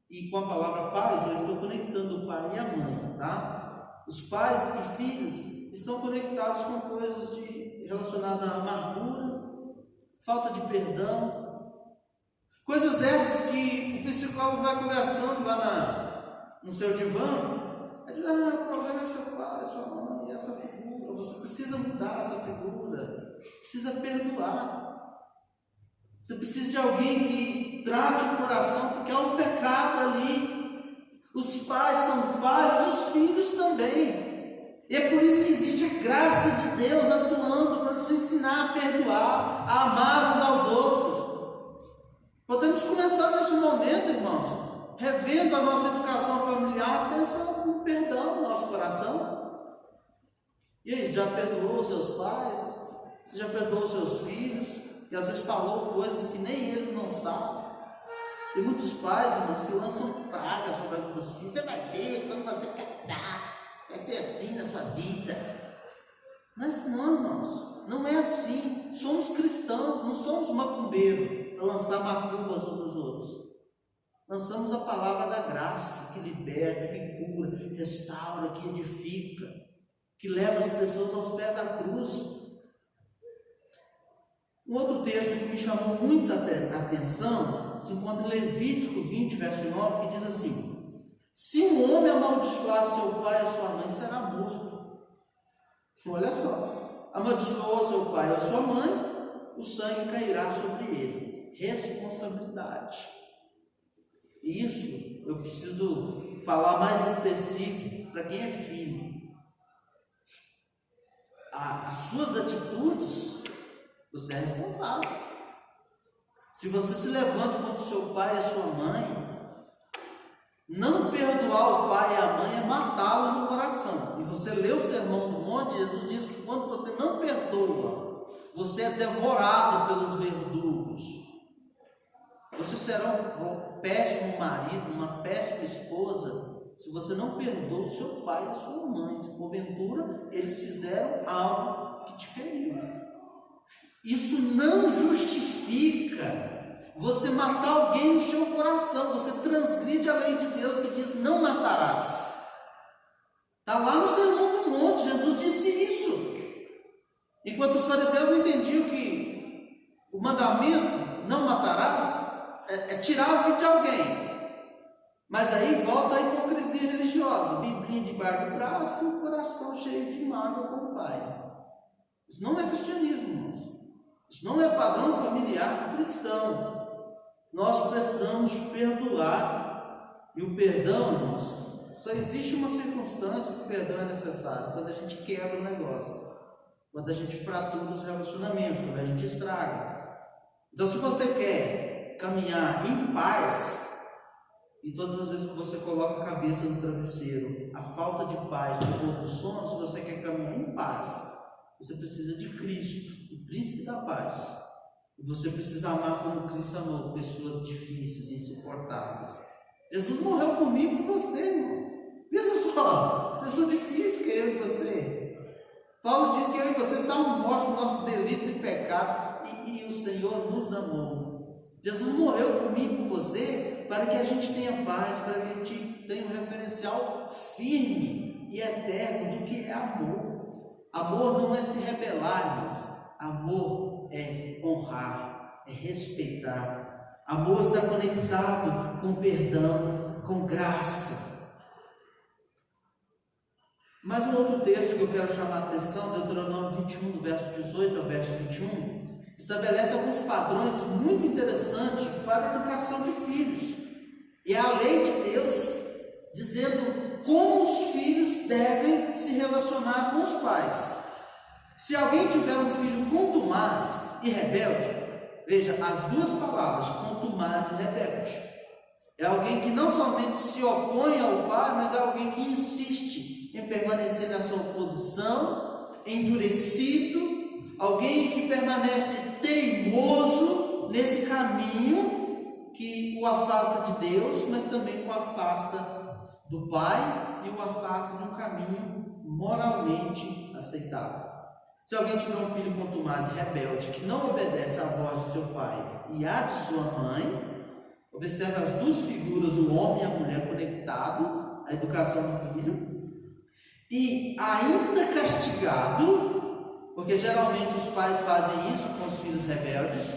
e com a palavra pais eu estou conectando o pai e a mãe, tá? Os pais e filhos estão conectados com coisas relacionadas à amargura, falta de perdão, coisas essas que o psicólogo vai conversando lá no seu divã. Ele diz: o problema é seu pai, sua mãe, essa figura, você precisa mudar essa figura, precisa perdoar. Você precisa de alguém que trate o coração, porque há um pecado ali. Os pais são falhos, os filhos também. E é por isso que existe a graça de Deus atuando para nos ensinar a perdoar, a amar uns aos outros. Podemos começar nesse momento, irmãos, revendo a nossa educação familiar, pensa no perdão no nosso coração. E aí, já perdoou os seus pais? Você já perdoou os seus filhos? Que às vezes falou coisas que nem eles não sabem. Tem muitos pais, irmãos, que lançam pragas sobre a vida dos filhos. Você vai ver quando você casar, vai ser assim na sua vida. Não é assim não, irmãos. Não é assim. Somos cristãos, não somos macumbeiros para lançar macumba sobre os outros. Lançamos a palavra da graça, que liberta, que cura, restaura, que edifica, que leva as pessoas aos pés da cruz. Um outro texto que me chamou muita atenção se encontra em Levítico 20, verso 9, que diz assim: se um homem amaldiçoar seu pai ou sua mãe, será morto. Olha só, amaldiçoou seu pai ou sua mãe, o sangue cairá sobre ele. Responsabilidade. Isso eu preciso falar mais específico para quem é filho. As suas atitudes, você é responsável. Se você se levanta contra o seu pai e a sua mãe, não perdoar o pai e a mãe é matá-lo no coração. E você lê o Sermão do Monte, Jesus diz que quando você não perdoa, você é devorado pelos verdugos. Você será um péssimo marido, uma péssima esposa, se você não perdoa o seu pai e a sua mãe, se porventura eles fizeram algo que te feriu. Isso não justifica você matar alguém no seu coração. Você transgride a lei de Deus que diz: não matarás. Está lá no Sermão do Monte, Jesus disse isso. Enquanto os fariseus não entendiam que o mandamento não matarás é tirar a vida de alguém. Mas aí volta a hipocrisia religiosa, biblinha debaixo do braço e o coração cheio de mágoa com o pai. Isso não é cristianismo, irmãos. Isso não é padrão familiar cristão. Nós precisamos perdoar. E o perdão, irmãos, só existe uma circunstância que o perdão é necessário: quando a gente quebra o negócio, quando a gente fratura os relacionamentos, quando a gente estraga. Então, se você quer caminhar em paz, e todas as vezes que você coloca a cabeça no travesseiro, a falta de paz, o pouco sono, se você quer caminhar em paz, você precisa de Cristo, o príncipe da paz. E você precisa amar como Cristo amou pessoas difíceis e insuportáveis. Jesus morreu por mim e por você, irmão. Pensa só, pessoa difícil que é eu e você. Paulo diz que eu e você estamos mortos nos nossos delitos e pecados, e o Senhor nos amou. Jesus morreu por mim e por você para que a gente tenha paz, para que a gente tenha um referencial firme e eterno do que é amor. Amor não é se rebelar, irmãos. Amor é honrar, é respeitar. Amor está conectado com perdão, com graça. Mas um outro texto que eu quero chamar a atenção, Deuteronômio 21, do verso 18 ao verso 21, estabelece alguns padrões muito interessantes para a educação de filhos. E é a lei de Deus dizendo como os filhos devem se relacionar com os pais. Se alguém tiver um filho contumaz e rebelde, veja as duas palavras, contumaz e rebelde. É alguém que não somente se opõe ao pai, mas é alguém que insiste em permanecer na sua oposição, endurecido, alguém que permanece teimoso nesse caminho que o afasta de Deus, mas também o afasta do pai e o afasta de um caminho moralmente aceitável. Se alguém tiver um filho contumaz e rebelde, que não obedece à voz do seu pai e à de sua mãe, observe as duas figuras, o homem e a mulher conectado à educação do filho, e ainda castigado, porque geralmente os pais fazem isso com os filhos rebeldes.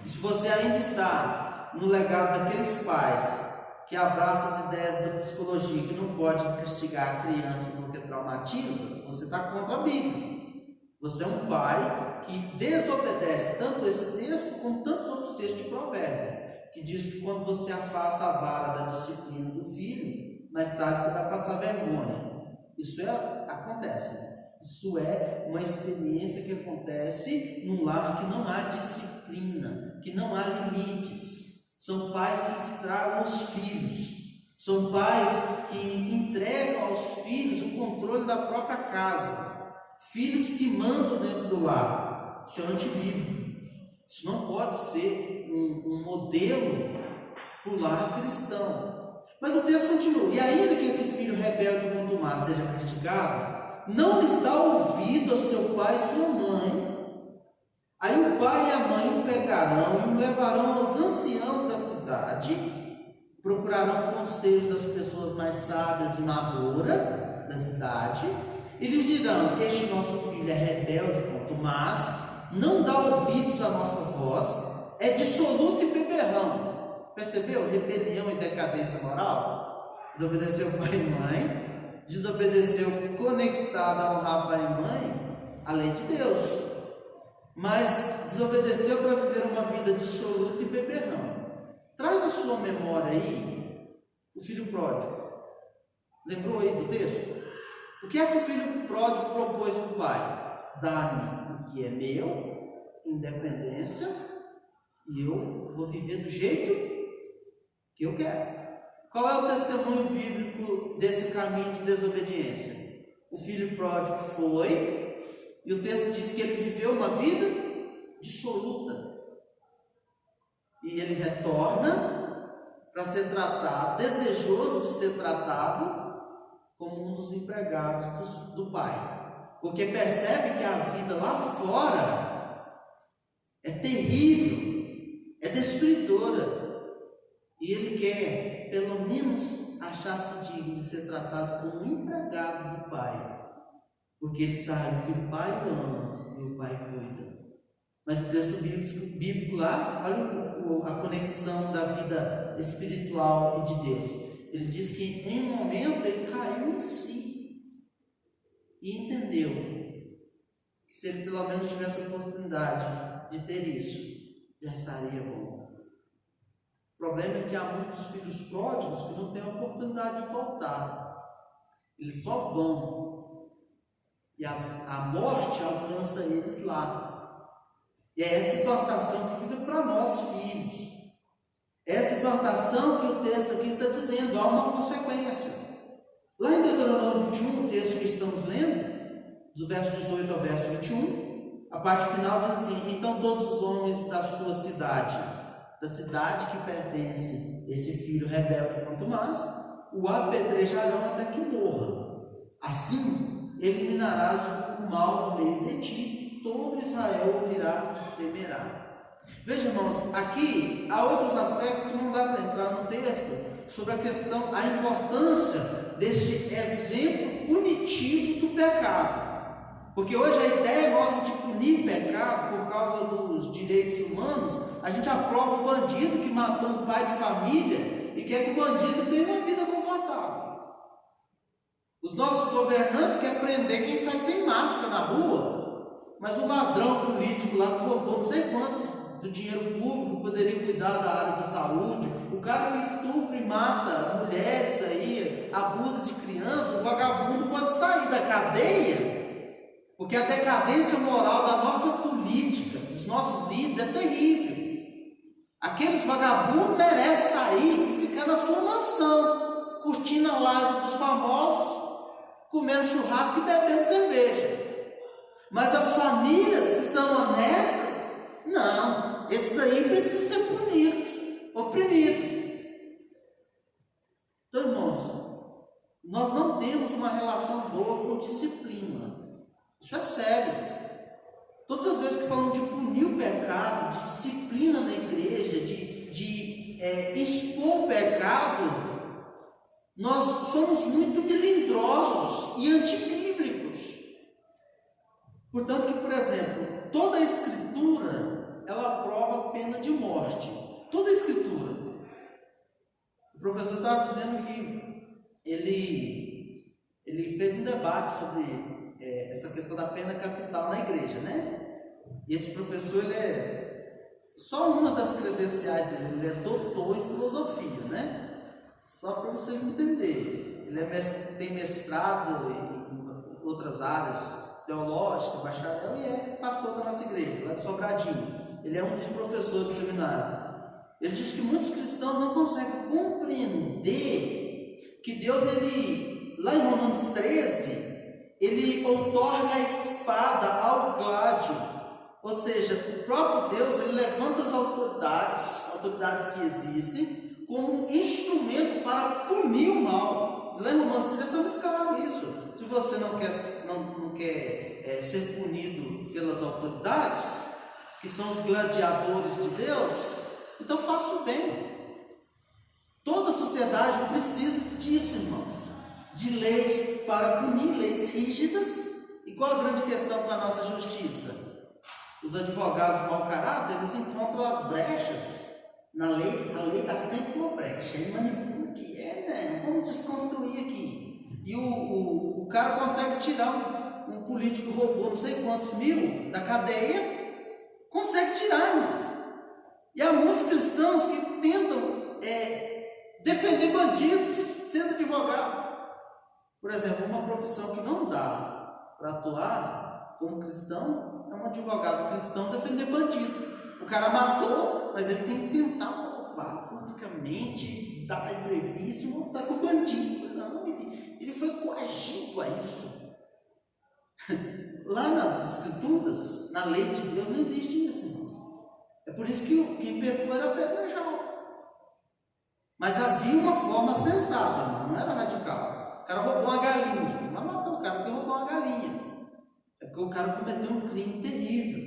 E se você ainda está no legado daqueles pais que abraçam as ideias da psicologia, que não pode castigar a criança porque traumatiza, você está contra a Bíblia. Você é um pai que desobedece tanto esse texto como tantos outros textos de Provérbios, que diz que quando você afasta a vara da disciplina do filho, mais tarde você vai passar vergonha. Isso acontece. Isso é uma experiência que acontece num lar que não há disciplina, que não há limites. São pais que estragam os filhos. São pais que entregam aos filhos o controle da própria casa. Filhos que mandam dentro do lar. Isso é antibíblico. Isso não pode ser um modelo para o lar cristão. Mas o texto continua. E ainda que esse filho rebelde ou contumaz seja castigado, não lhes dá ouvido a seu pai e sua mãe. Aí o pai e a mãe o pegarão e o levarão aos anciãos da cidade, procurarão conselhos das pessoas mais sábias e maduras da cidade, e lhes dirão: este nosso filho é rebelde, contumaz, não dá ouvidos à nossa voz, é dissoluto e beberrão. Percebeu? Rebelião e decadência moral. Desobedeceu pai e mãe, desobedeceu conectado a honrar pai e mãe, a lei de Deus, mas desobedeceu para viver uma vida dissoluta e beberrão. Traz a sua memória aí o filho pródigo. Lembrou aí do texto? O que é que o filho pródigo propôs para o pai? Dá-me o que é meu, independência, e eu vou viver do jeito que eu quero. Qual é o testemunho bíblico desse caminho de desobediência? O filho pródigo foi, e o texto diz que ele viveu uma vida dissoluta. E ele retorna para ser tratado, desejoso de ser tratado como um dos empregados do pai. Porque percebe que a vida lá fora é terrível, é destruidora. E ele quer, pelo menos, achar-se digno de ser tratado como um empregado do pai. Porque ele sabe que o pai o ama e o pai cuida. Mas o texto bíblico lá, olha a conexão da vida espiritual e de Deus. Ele diz que em um momento ele caiu em si e entendeu que se ele pelo menos tivesse a oportunidade de ter isso, já estaria bom. O problema é que há muitos filhos pródigos que não têm a oportunidade de voltar. Eles só vão. E a morte alcança eles lá. E é essa exortação que fica para nós, filhos. Essa exortação que o texto aqui está dizendo, há uma consequência. Lá em Deuteronômio 21, o texto que estamos lendo, do verso 18 ao verso 21, a parte final diz assim: então todos os homens da sua cidade, da cidade que pertence esse filho rebelde contumaz, o apedrejarão até que morra. Assim, eliminarás o mal do meio de ti. Todo Israel ouvirá e temerá. Veja, irmãos, aqui há outros aspectos que não dá para entrar no texto sobre a questão, a importância deste exemplo punitivo do pecado. Porque hoje a ideia nossa de punir pecado por causa dos direitos humanos, a gente aprova o bandido que matou um pai de família e quer que o bandido tenha uma vida confortável. Os nossos governantes querem prender quem sai sem máscara na rua. Mas o ladrão político lá que roubou não sei quantos do dinheiro público poderia cuidar da área da saúde, o cara que estupra e mata mulheres aí, abusa de crianças, o vagabundo pode sair da cadeia, porque a decadência moral da nossa política, dos nossos líderes é terrível. Aqueles vagabundos merecem sair e ficar na sua mansão, curtindo a live dos famosos, comendo churrasco e bebendo cerveja. Mas as famílias que são honestas, não, esses aí precisam ser punidos, oprimidos. Então, irmãos, nós não temos uma relação boa com disciplina. Isso é sério. Todas as vezes que falamos de punir o pecado, de disciplina na igreja, de expor o pecado, nós somos muito melindrosos e antibíblicos. Portanto que, por exemplo, toda a escritura, ela aprova a pena de morte. Toda a escritura. O professor estava dizendo que ele fez um debate sobre essa questão da pena capital na igreja, né? E esse professor, ele é só uma das credenciais dele, ele é doutor em filosofia, né? Só para vocês entenderem. Ele tem mestrado em outras áreas, teológica, bacharel, e é pastor da nossa igreja, lá de Sobradinho. Ele é um dos professores do seminário. Ele diz que muitos cristãos não conseguem compreender que Deus, lá em Romanos 13, ele outorga a espada ao gládio. Ou seja, o próprio Deus, ele levanta as autoridades que existem, como instrumento para punir o mal. Lá em Romanos 13 está muito claro isso. Se você não quer ser punido pelas autoridades, que são os gladiadores de Deus, então faça o bem. Toda a sociedade precisa disso, irmãos, de leis para punir, leis rígidas. E qual a grande questão com a nossa justiça? Os advogados mau caráter, eles encontram as brechas na lei. A lei dá sempre uma brecha, ele manipula aqui, vamos desconstruir aqui. E o cara consegue tirar um político que roubou não sei quantos mil da cadeia, consegue tirar, irmãos. E há muitos cristãos que tentam defender bandidos sendo advogado. Por exemplo, uma profissão que não dá para atuar como cristão é um advogado cristão defender bandido. O cara matou, mas ele tem que tentar provar publicamente, dar entrevista e mostrar que o bandido, não, ele foi coagido a isso. Lá nas escrituras, na lei de Deus, não existe isso, irmãos. É por isso que quem pecou era apedrejado. Mas havia uma forma sensata, irmão, não era radical. O cara roubou uma galinha, não vai matar o cara porque roubou uma galinha. É porque o cara cometeu um crime terrível.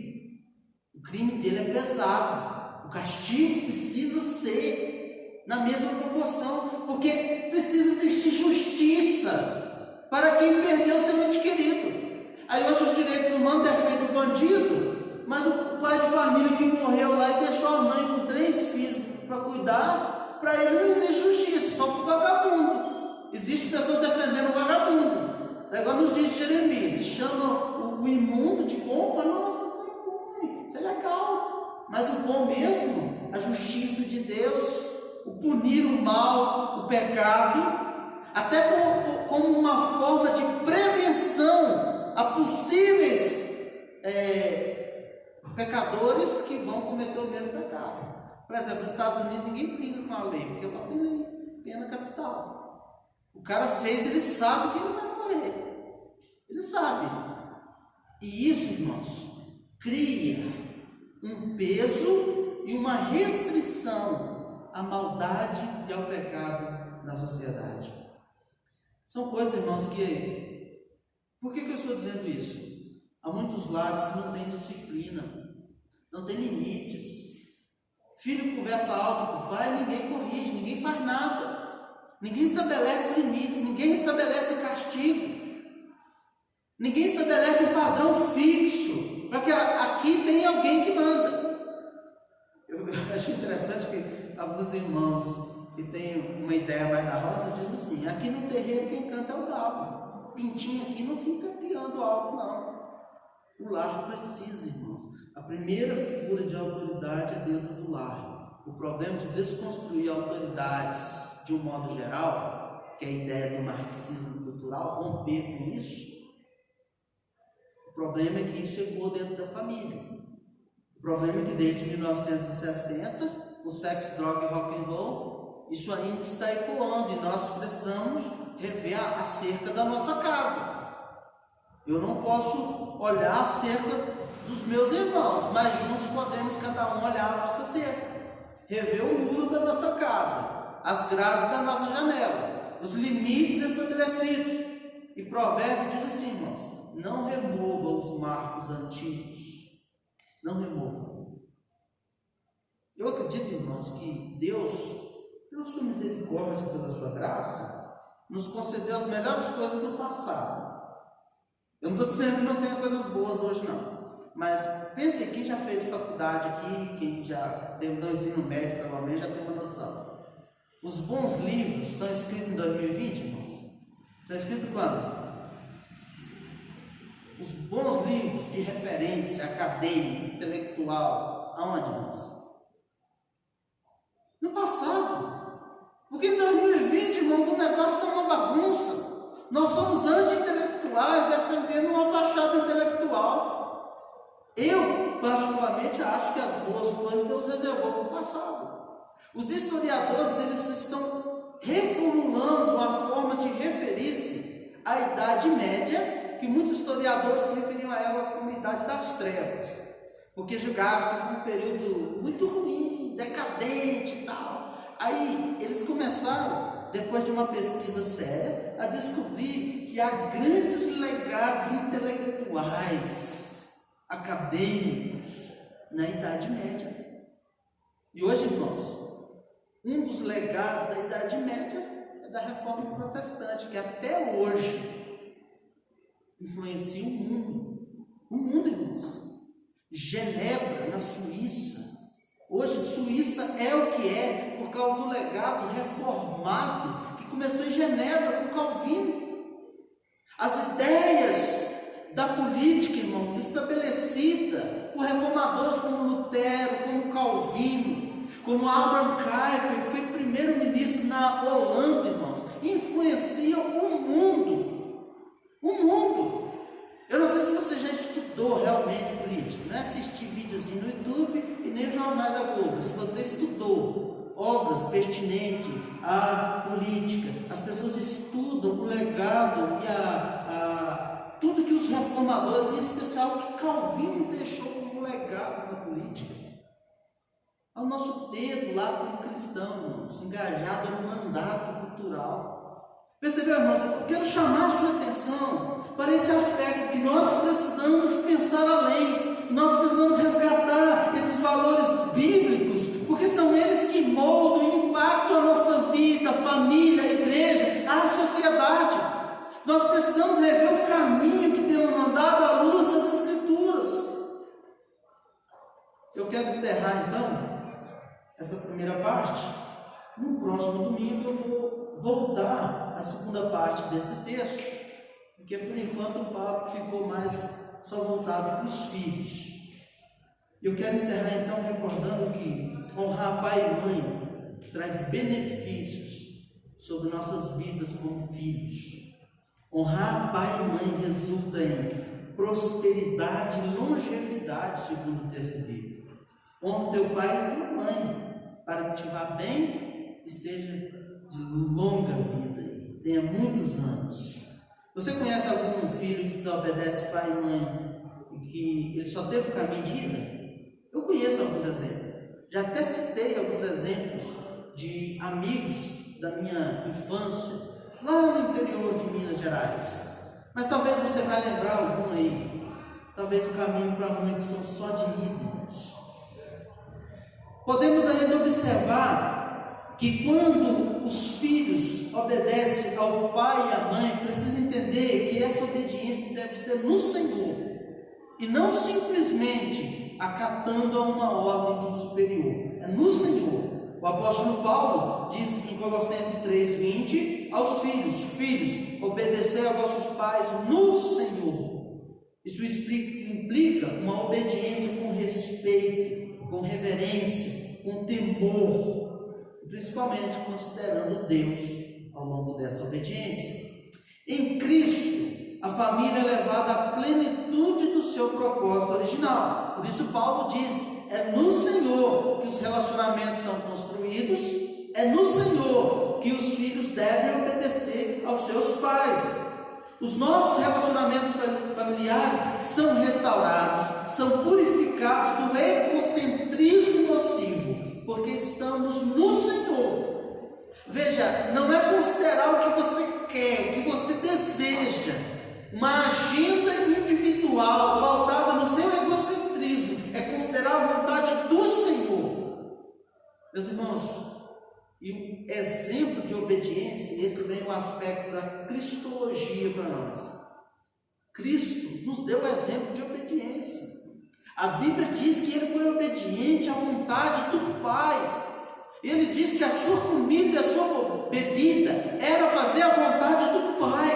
O crime dele é pesado. O castigo precisa ser na mesma proporção, porque precisa existir justiça para quem perdeu seu ente querido. Aí hoje os direitos humanos defendem o bandido, mas o pai de família que morreu lá e deixou a mãe com 3 filhos para cuidar, para ele não existe justiça, só para o vagabundo. Existe pessoas defendendo o vagabundo. Agora nos dias de Jeremias, se chama o imundo de bom, para nossa, isso é legal. Mas o bom mesmo, a justiça de Deus, o punir o mal, o pecado, até como uma forma de prevenção a possíveis pecadores que vão cometer o mesmo pecado. Por exemplo, nos Estados Unidos ninguém briga com a lei, porque lá tem lei, pena capital. O cara fez, ele sabe que ele vai morrer. Ele sabe. E isso, irmãos, cria um peso e uma restrição à maldade e ao pecado na sociedade. São coisas, irmãos, que... Por que eu estou dizendo isso? Há muitos lares que não têm disciplina, não têm limites. Filho conversa alto com o pai, ninguém corrige, ninguém faz nada. Ninguém estabelece limites, ninguém estabelece castigo. Ninguém estabelece um padrão fixo, para que aqui tem alguém que manda. Eu acho interessante que alguns irmãos que têm uma ideia mais da roça dizem assim: aqui no terreiro quem canta é o galo. Pintinho aqui não fica piando alto, não. O lar precisa, irmãos. A primeira figura de autoridade é dentro do lar. O problema de desconstruir autoridades de um modo geral, que é a ideia do marxismo cultural, romper com isso. O problema é que isso ecoa dentro da família. O problema é que desde 1960, o sexo, droga e rock and roll, isso ainda está ecoando e nós precisamos rever a cerca da nossa casa. Eu não posso olhar a cerca dos meus irmãos, mas juntos podemos cada um olhar a nossa cerca, rever o muro da nossa casa, as grades da nossa janela, os limites estabelecidos. E Provérbio diz assim, irmãos: não remova os marcos antigos, não remova. Eu acredito, irmãos, que Deus, pela sua misericórdia, pela sua graça, nos concedeu as melhores coisas do passado. Eu não estou dizendo que não tenha coisas boas hoje, não. Mas pense, quem já fez faculdade aqui, quem já terminou o ensino médio, pelo menos, já tem uma noção. Os bons livros são escritos em 2020, irmãos? São escritos quando? Os bons livros de referência acadêmica, intelectual, aonde, irmãos? No passado. Porque em 2020, irmãos, o negócio está uma bagunça. Nós somos anti-intelectuais defendendo uma fachada intelectual. Eu, particularmente, acho que as boas coisas Deus reservou para o passado. Os historiadores, eles estão reformulando a forma de referir-se à Idade Média, que muitos historiadores se referiam a elas como a Idade das Trevas, porque julgavam que foi um período muito ruim, decadente e tal. Aí eles começaram, depois de uma pesquisa séria, a descobrir que há grandes legados intelectuais, acadêmicos, na Idade Média. E hoje, irmãos, um dos legados da Idade Média é da Reforma Protestante, que até hoje influencia o mundo. O mundo, irmãos. Genebra, na Suíça. Hoje, Suíça é o que é por causa do legado reformado que começou em Genebra com Calvino. As ideias da política, irmãos, estabelecida por reformadores como Lutero, como Calvino, como Abraham Kuyper, que foi primeiro-ministro na Holanda, irmãos, influenciam o mundo. O mundo. Eu não sei se você já estudou realmente política, não é assistir videozinho no YouTube e nem jornais da Globo. Se você estudou obras pertinentes à política, as pessoas estudam o legado e tudo que os reformadores, em especial o que Calvino deixou como legado na política. Ao nosso dedo lá como cristão, irmãos, engajado no mandato cultural. Percebeu, irmãos? Eu quero chamar a sua atenção para esse aspecto que nós precisamos pensar além. Nós precisamos resgatar esses valores bíblicos, porque são eles que moldam e impactam a nossa vida, a família, a igreja, a sociedade. Nós precisamos rever o caminho que temos andado à luz das Escrituras. Eu quero encerrar então essa primeira parte. No próximo domingo eu vou voltar à segunda parte desse texto, porque por enquanto o papo ficou mais só voltado para os filhos. Eu quero encerrar então recordando que honrar pai e mãe traz benefícios sobre nossas vidas como filhos. Honrar pai e mãe resulta em prosperidade e longevidade, segundo o texto bíblico. Honra teu pai e tua mãe, para que te vá bem e seja de longa vida, e tenha muitos anos. Você conhece algum filho que desobedece pai e mãe e que ele só teve o caminho de ida? Eu conheço alguns exemplos. Já até citei alguns exemplos de amigos da minha infância, lá no interior de Minas Gerais. Mas talvez você vai lembrar algum aí. Talvez o caminho para muitos são só de ídolos. Podemos ainda observar que quando os filhos obedecem ao pai e à mãe, precisa entender que essa obediência deve ser no Senhor e não simplesmente acatando a uma ordem de um superior. É no Senhor. O apóstolo Paulo diz em Colossenses 3:20 aos filhos: filhos, obedecei a vossos pais no Senhor. Isso implica uma obediência com respeito, com reverência, com temor, principalmente considerando Deus ao longo dessa obediência. Em Cristo, a família é levada à plenitude do seu propósito original. Por isso Paulo diz: é no Senhor que os relacionamentos são construídos, é no Senhor que os filhos devem obedecer aos seus pais. Os nossos relacionamentos familiares são restaurados, são purificados do egocentrismo nocivo, porque estamos no Senhor. Veja, não é considerar o que você quer, o que você deseja, uma agenda individual pautada no seu egocentrismo, é considerar a vontade do Senhor. Meus irmãos, e o exemplo de obediência, esse vem o aspecto da cristologia para nós. Cristo nos deu o exemplo de obediência. A Bíblia diz que ele foi obediente à vontade do Pai. Ele diz que a sua comida e a sua bebida era fazer a vontade do Pai.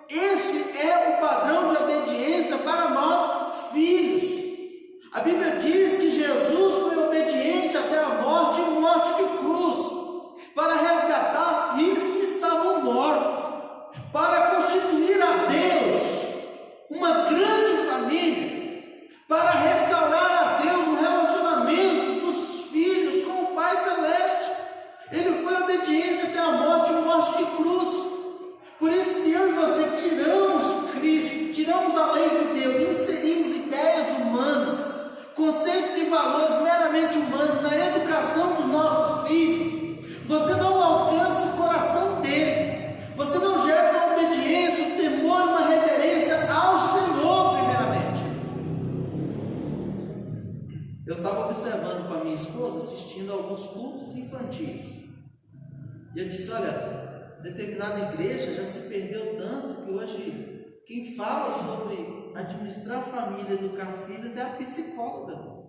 Esse é o padrão de obediência para nós, filhos. A Bíblia diz que Jesus foi obediente até a morte e morte de cruz, para resgatar filhos que estavam mortos, para constituir a Deus uma grande família, para restaurar a Deus um relacionamento dos filhos com o Pai Celeste. em valores meramente humanos, na educação dos nossos filhos, você não alcança o coração dele, você não gera uma obediência, um temor, uma reverência ao Senhor, primeiramente. Eu estava observando com a minha esposa, assistindo a alguns cultos infantis, e eu disse: olha, determinada igreja já se perdeu tanto que hoje quem fala sobre administrar a família, educar filhos é a psicóloga.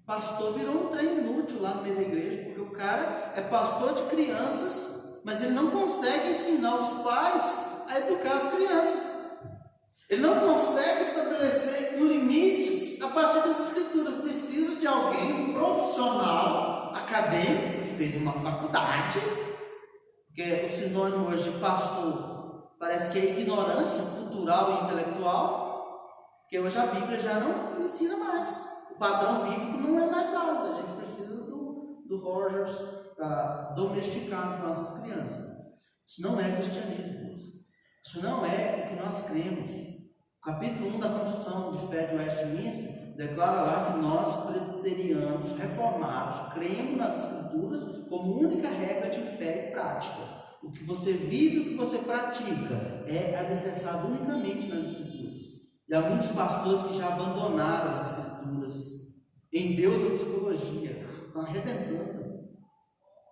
Pastor virou um trem inútil lá no meio da igreja, porque o cara é pastor de crianças, mas ele não consegue ensinar os pais a educar as crianças. Ele não consegue estabelecer limites a partir das escrituras. Precisa de alguém, um profissional acadêmico, que fez uma faculdade, porque o sinônimo hoje de pastor parece que é ignorância cultural e intelectual, porque hoje a Bíblia já não ensina mais. O padrão bíblico não é mais válido. A gente precisa do Rogers para domesticar as nossas crianças. Isso não é cristianismo. Isso não é o que nós cremos. O capítulo 1 da Confissão de Fé de Westminster declara lá que nós, presbiterianos, reformados, cremos nas Escrituras como única regra de fé e prática. O que você vive, o que você pratica, é alicerçado unicamente nas Escrituras. E há muitos pastores que já abandonaram as Escrituras. Em Deus a psicologia estão arrebentando.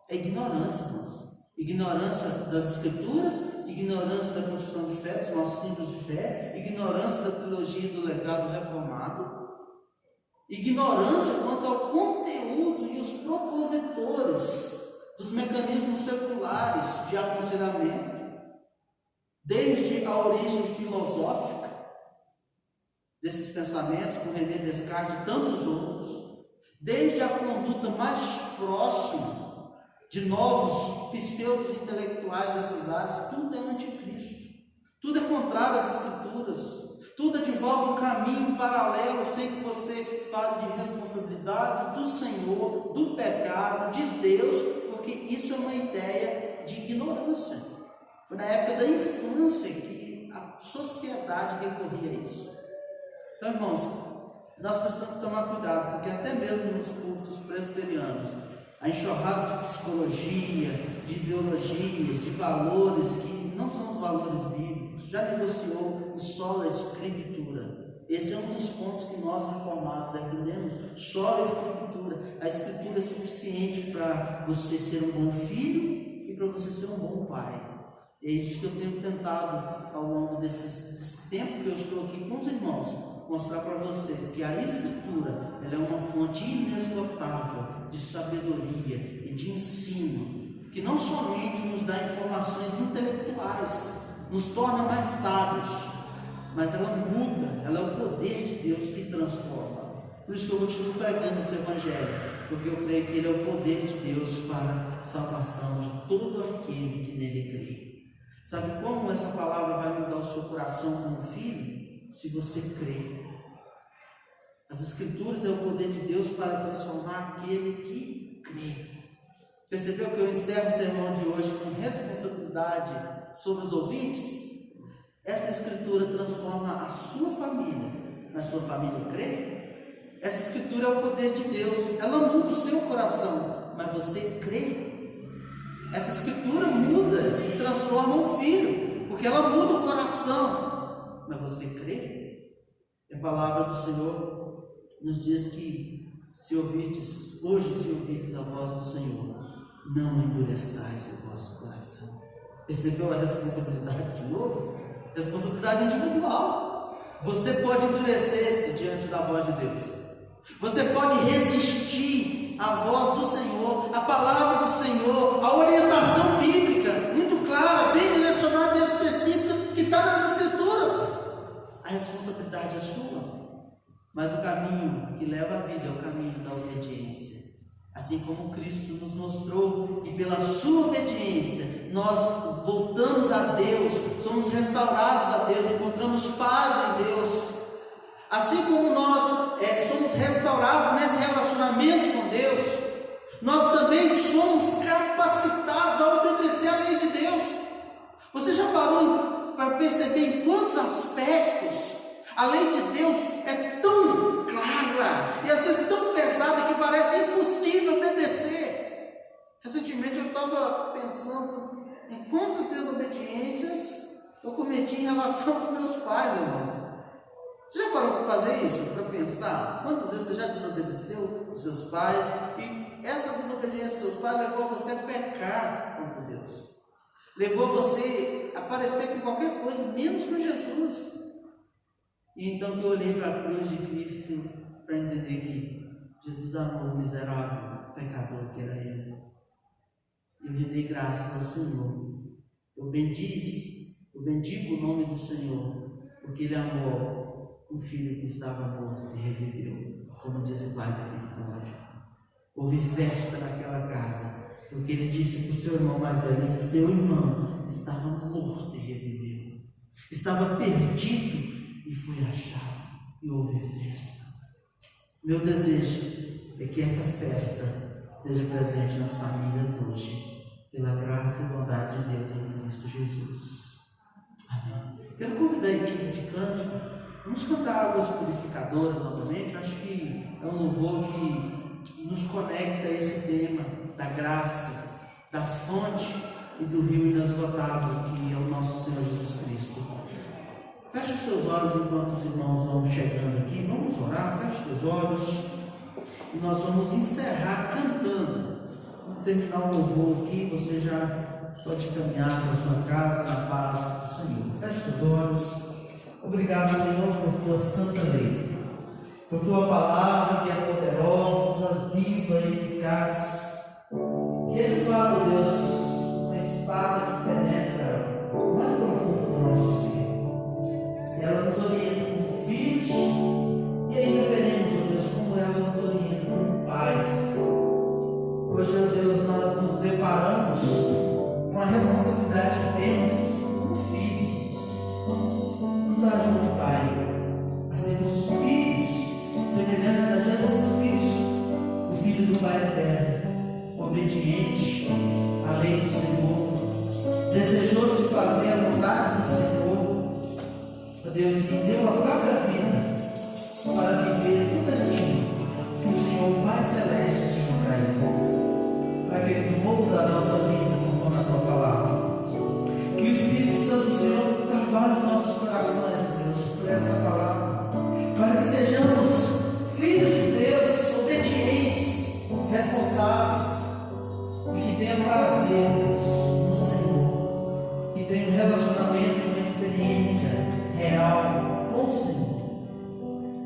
É ignorância, irmãos. Ignorância das Escrituras, ignorância da confissão de fé, dos nossos símbolos de fé, ignorância da teologia do legado reformado, ignorância quanto ao conteúdo e os propositores dos mecanismos seculares de aconselhamento, desde a origem filosófica desses pensamentos, com René Descartes e tantos outros, desde a conduta mais próxima de novos pseudos intelectuais dessas áreas, tudo é anticristo, tudo é contrário às Escrituras, tudo advoga um caminho paralelo, sem que você fale de responsabilidades do Senhor, do pecado, de Deus, porque isso é uma ideia de ignorância. Foi na época da infância que a sociedade recorria a isso. Então, irmãos, nós precisamos tomar cuidado, porque até mesmo nos cultos presbiterianos, a enxurrada de psicologia, de ideologias, de valores que não são os valores bíblicos, já negociou o sola escritura. Esse é um dos pontos que nós reformados defendemos, sola escritura. A escritura é suficiente para você ser um bom filho e para você ser um bom pai. É isso que eu tenho tentado ao longo desse tempo que eu estou aqui com os irmãos, mostrar para vocês que a Escritura ela é uma fonte inesgotável de sabedoria e de ensino, que não somente nos dá informações intelectuais, nos torna mais sábios, mas ela muda, ela é o poder de Deus que transforma. Por isso que eu continuo pregando esse Evangelho, porque eu creio que ele é o poder de Deus para a salvação de todo aquele que nele crê. Sabe como essa palavra vai mudar o seu coração como filho? Se você crê. As Escrituras é o poder de Deus para transformar aquele que crê. Percebeu que eu encerro o sermão de hoje com responsabilidade sobre os ouvintes? Essa Escritura transforma a sua família, mas sua família crê? Essa Escritura é o poder de Deus, ela muda o seu coração, mas você crê? Essa Escritura muda e transforma um filho, porque ela muda o coração, mas você crê? A palavra do Senhor nos diz que se ouvirdes a voz do Senhor, não endureçais o vosso coração. Percebeu a responsabilidade de novo? Responsabilidade individual. Você pode endurecer-se diante da voz de Deus. Você pode resistir à voz do Senhor, à palavra do Senhor, à orientação bíblica, muito clara, bem direcionada e específica, que está nas Escrituras. A responsabilidade é sua. Mas o caminho que leva à vida é o caminho da obediência. Assim como Cristo nos mostrou, e pela sua obediência nós voltamos a Deus, somos restaurados a Deus, encontramos paz em Deus. Assim como nós somos restaurados nesse relacionamento com Deus, nós também somos capacitados a obedecer à lei de Deus. Você já parou para perceber em quantos aspectos a lei de Deus é tão clara e às vezes tão fazer isso, para pensar quantas vezes você já desobedeceu os seus pais, e essa desobediência dos seus pais levou você a pecar contra Deus, levou você a parecer com qualquer coisa, menos com Jesus. E então que eu olhei para a cruz de Cristo para entender que Jesus amou o miserável pecador que era eu. Eu rendei graças ao Senhor. Eu bendigo o nome do Senhor, porque Ele amou um filho que estava morto e reviveu, como diz o pai do filho pródigo. Houve festa naquela casa, porque Ele disse para o seu irmão mais velho: seu irmão estava morto e reviveu, estava perdido e foi achado, e houve festa. Meu desejo é que essa festa esteja presente nas famílias hoje, pela graça e bondade de Deus em Cristo Jesus. Amém. Quero convidar a equipe de cântico. Vamos cantar águas purificadoras novamente. Eu acho que é um louvor que nos conecta a esse tema da graça, da fonte e do rio inesgotável que é o nosso Senhor Jesus Cristo. Feche os seus olhos enquanto os irmãos vão chegando aqui. Vamos orar, feche os seus olhos. E nós vamos encerrar cantando. Vamos terminar o louvor aqui. Você já pode caminhar para a sua casa na paz do Senhor. Feche seus olhos. Obrigado, Senhor, por tua santa lei, por tua palavra que é poderosa, viva e eficaz, que é de fato, Deus, uma espada que penetra o mais profundo do nosso ser. Ela nos orienta como filhos, e ainda veremos, ó Deus, como ela nos orienta como pais. Hoje, ó Deus, nós nos deparamos com a responsabilidade que temos como filhos. Nos ajude, Pai, a sermos filhos semelhantes a Jesus Cristo, o Filho do Pai eterno, obediente à lei do Senhor, desejoso de fazer a vontade do Senhor. Deus, que deu a própria vida para viver tudo aquilo que o Senhor Pai Celeste tinha para ele. Pai querido, molda a nossa vida conforme a tua palavra. Que o Espírito Santo do Senhor trabalhe os nossos corações, Deus, por essa palavra, para que sejamos filhos de Deus, obedientes, responsáveis, e que tenham prazer, Deus, no Senhor, que tenham um relacionamento, uma experiência real com o Senhor.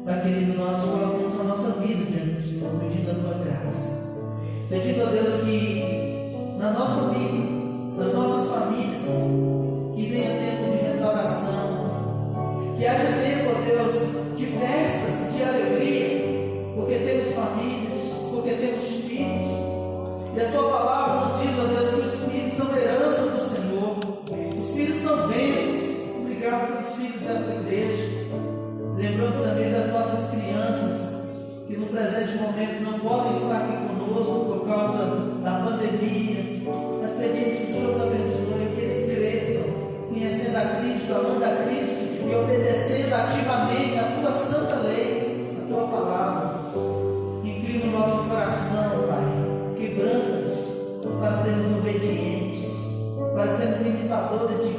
Pai querido, nós colocamos a nossa vida diante do Senhor, pedindo a tua graça, pedindo a Deus que na nossa vida, nas nossas famílias, que venha tempo de restauração, que haja tempo, ó Deus, de festas, de alegria, porque temos famílias, porque temos filhos, e a tua palavra nos diz, ó Deus, que os filhos são herança do Senhor, os filhos são bênçãos. Obrigado pelos filhos desta igreja. Lembramos também das nossas crianças que no presente momento não podem estar aqui conosco por causa da pandemia. Mas pedimos que o Senhor os abençoe, que eles cresçam conhecendo a Cristo, amando a Cristo e obedecendo ativamente a tua santa lei, a tua palavra. Inclina o nosso coração, Pai, quebranta-nos para sermos obedientes, para sermos imitadores de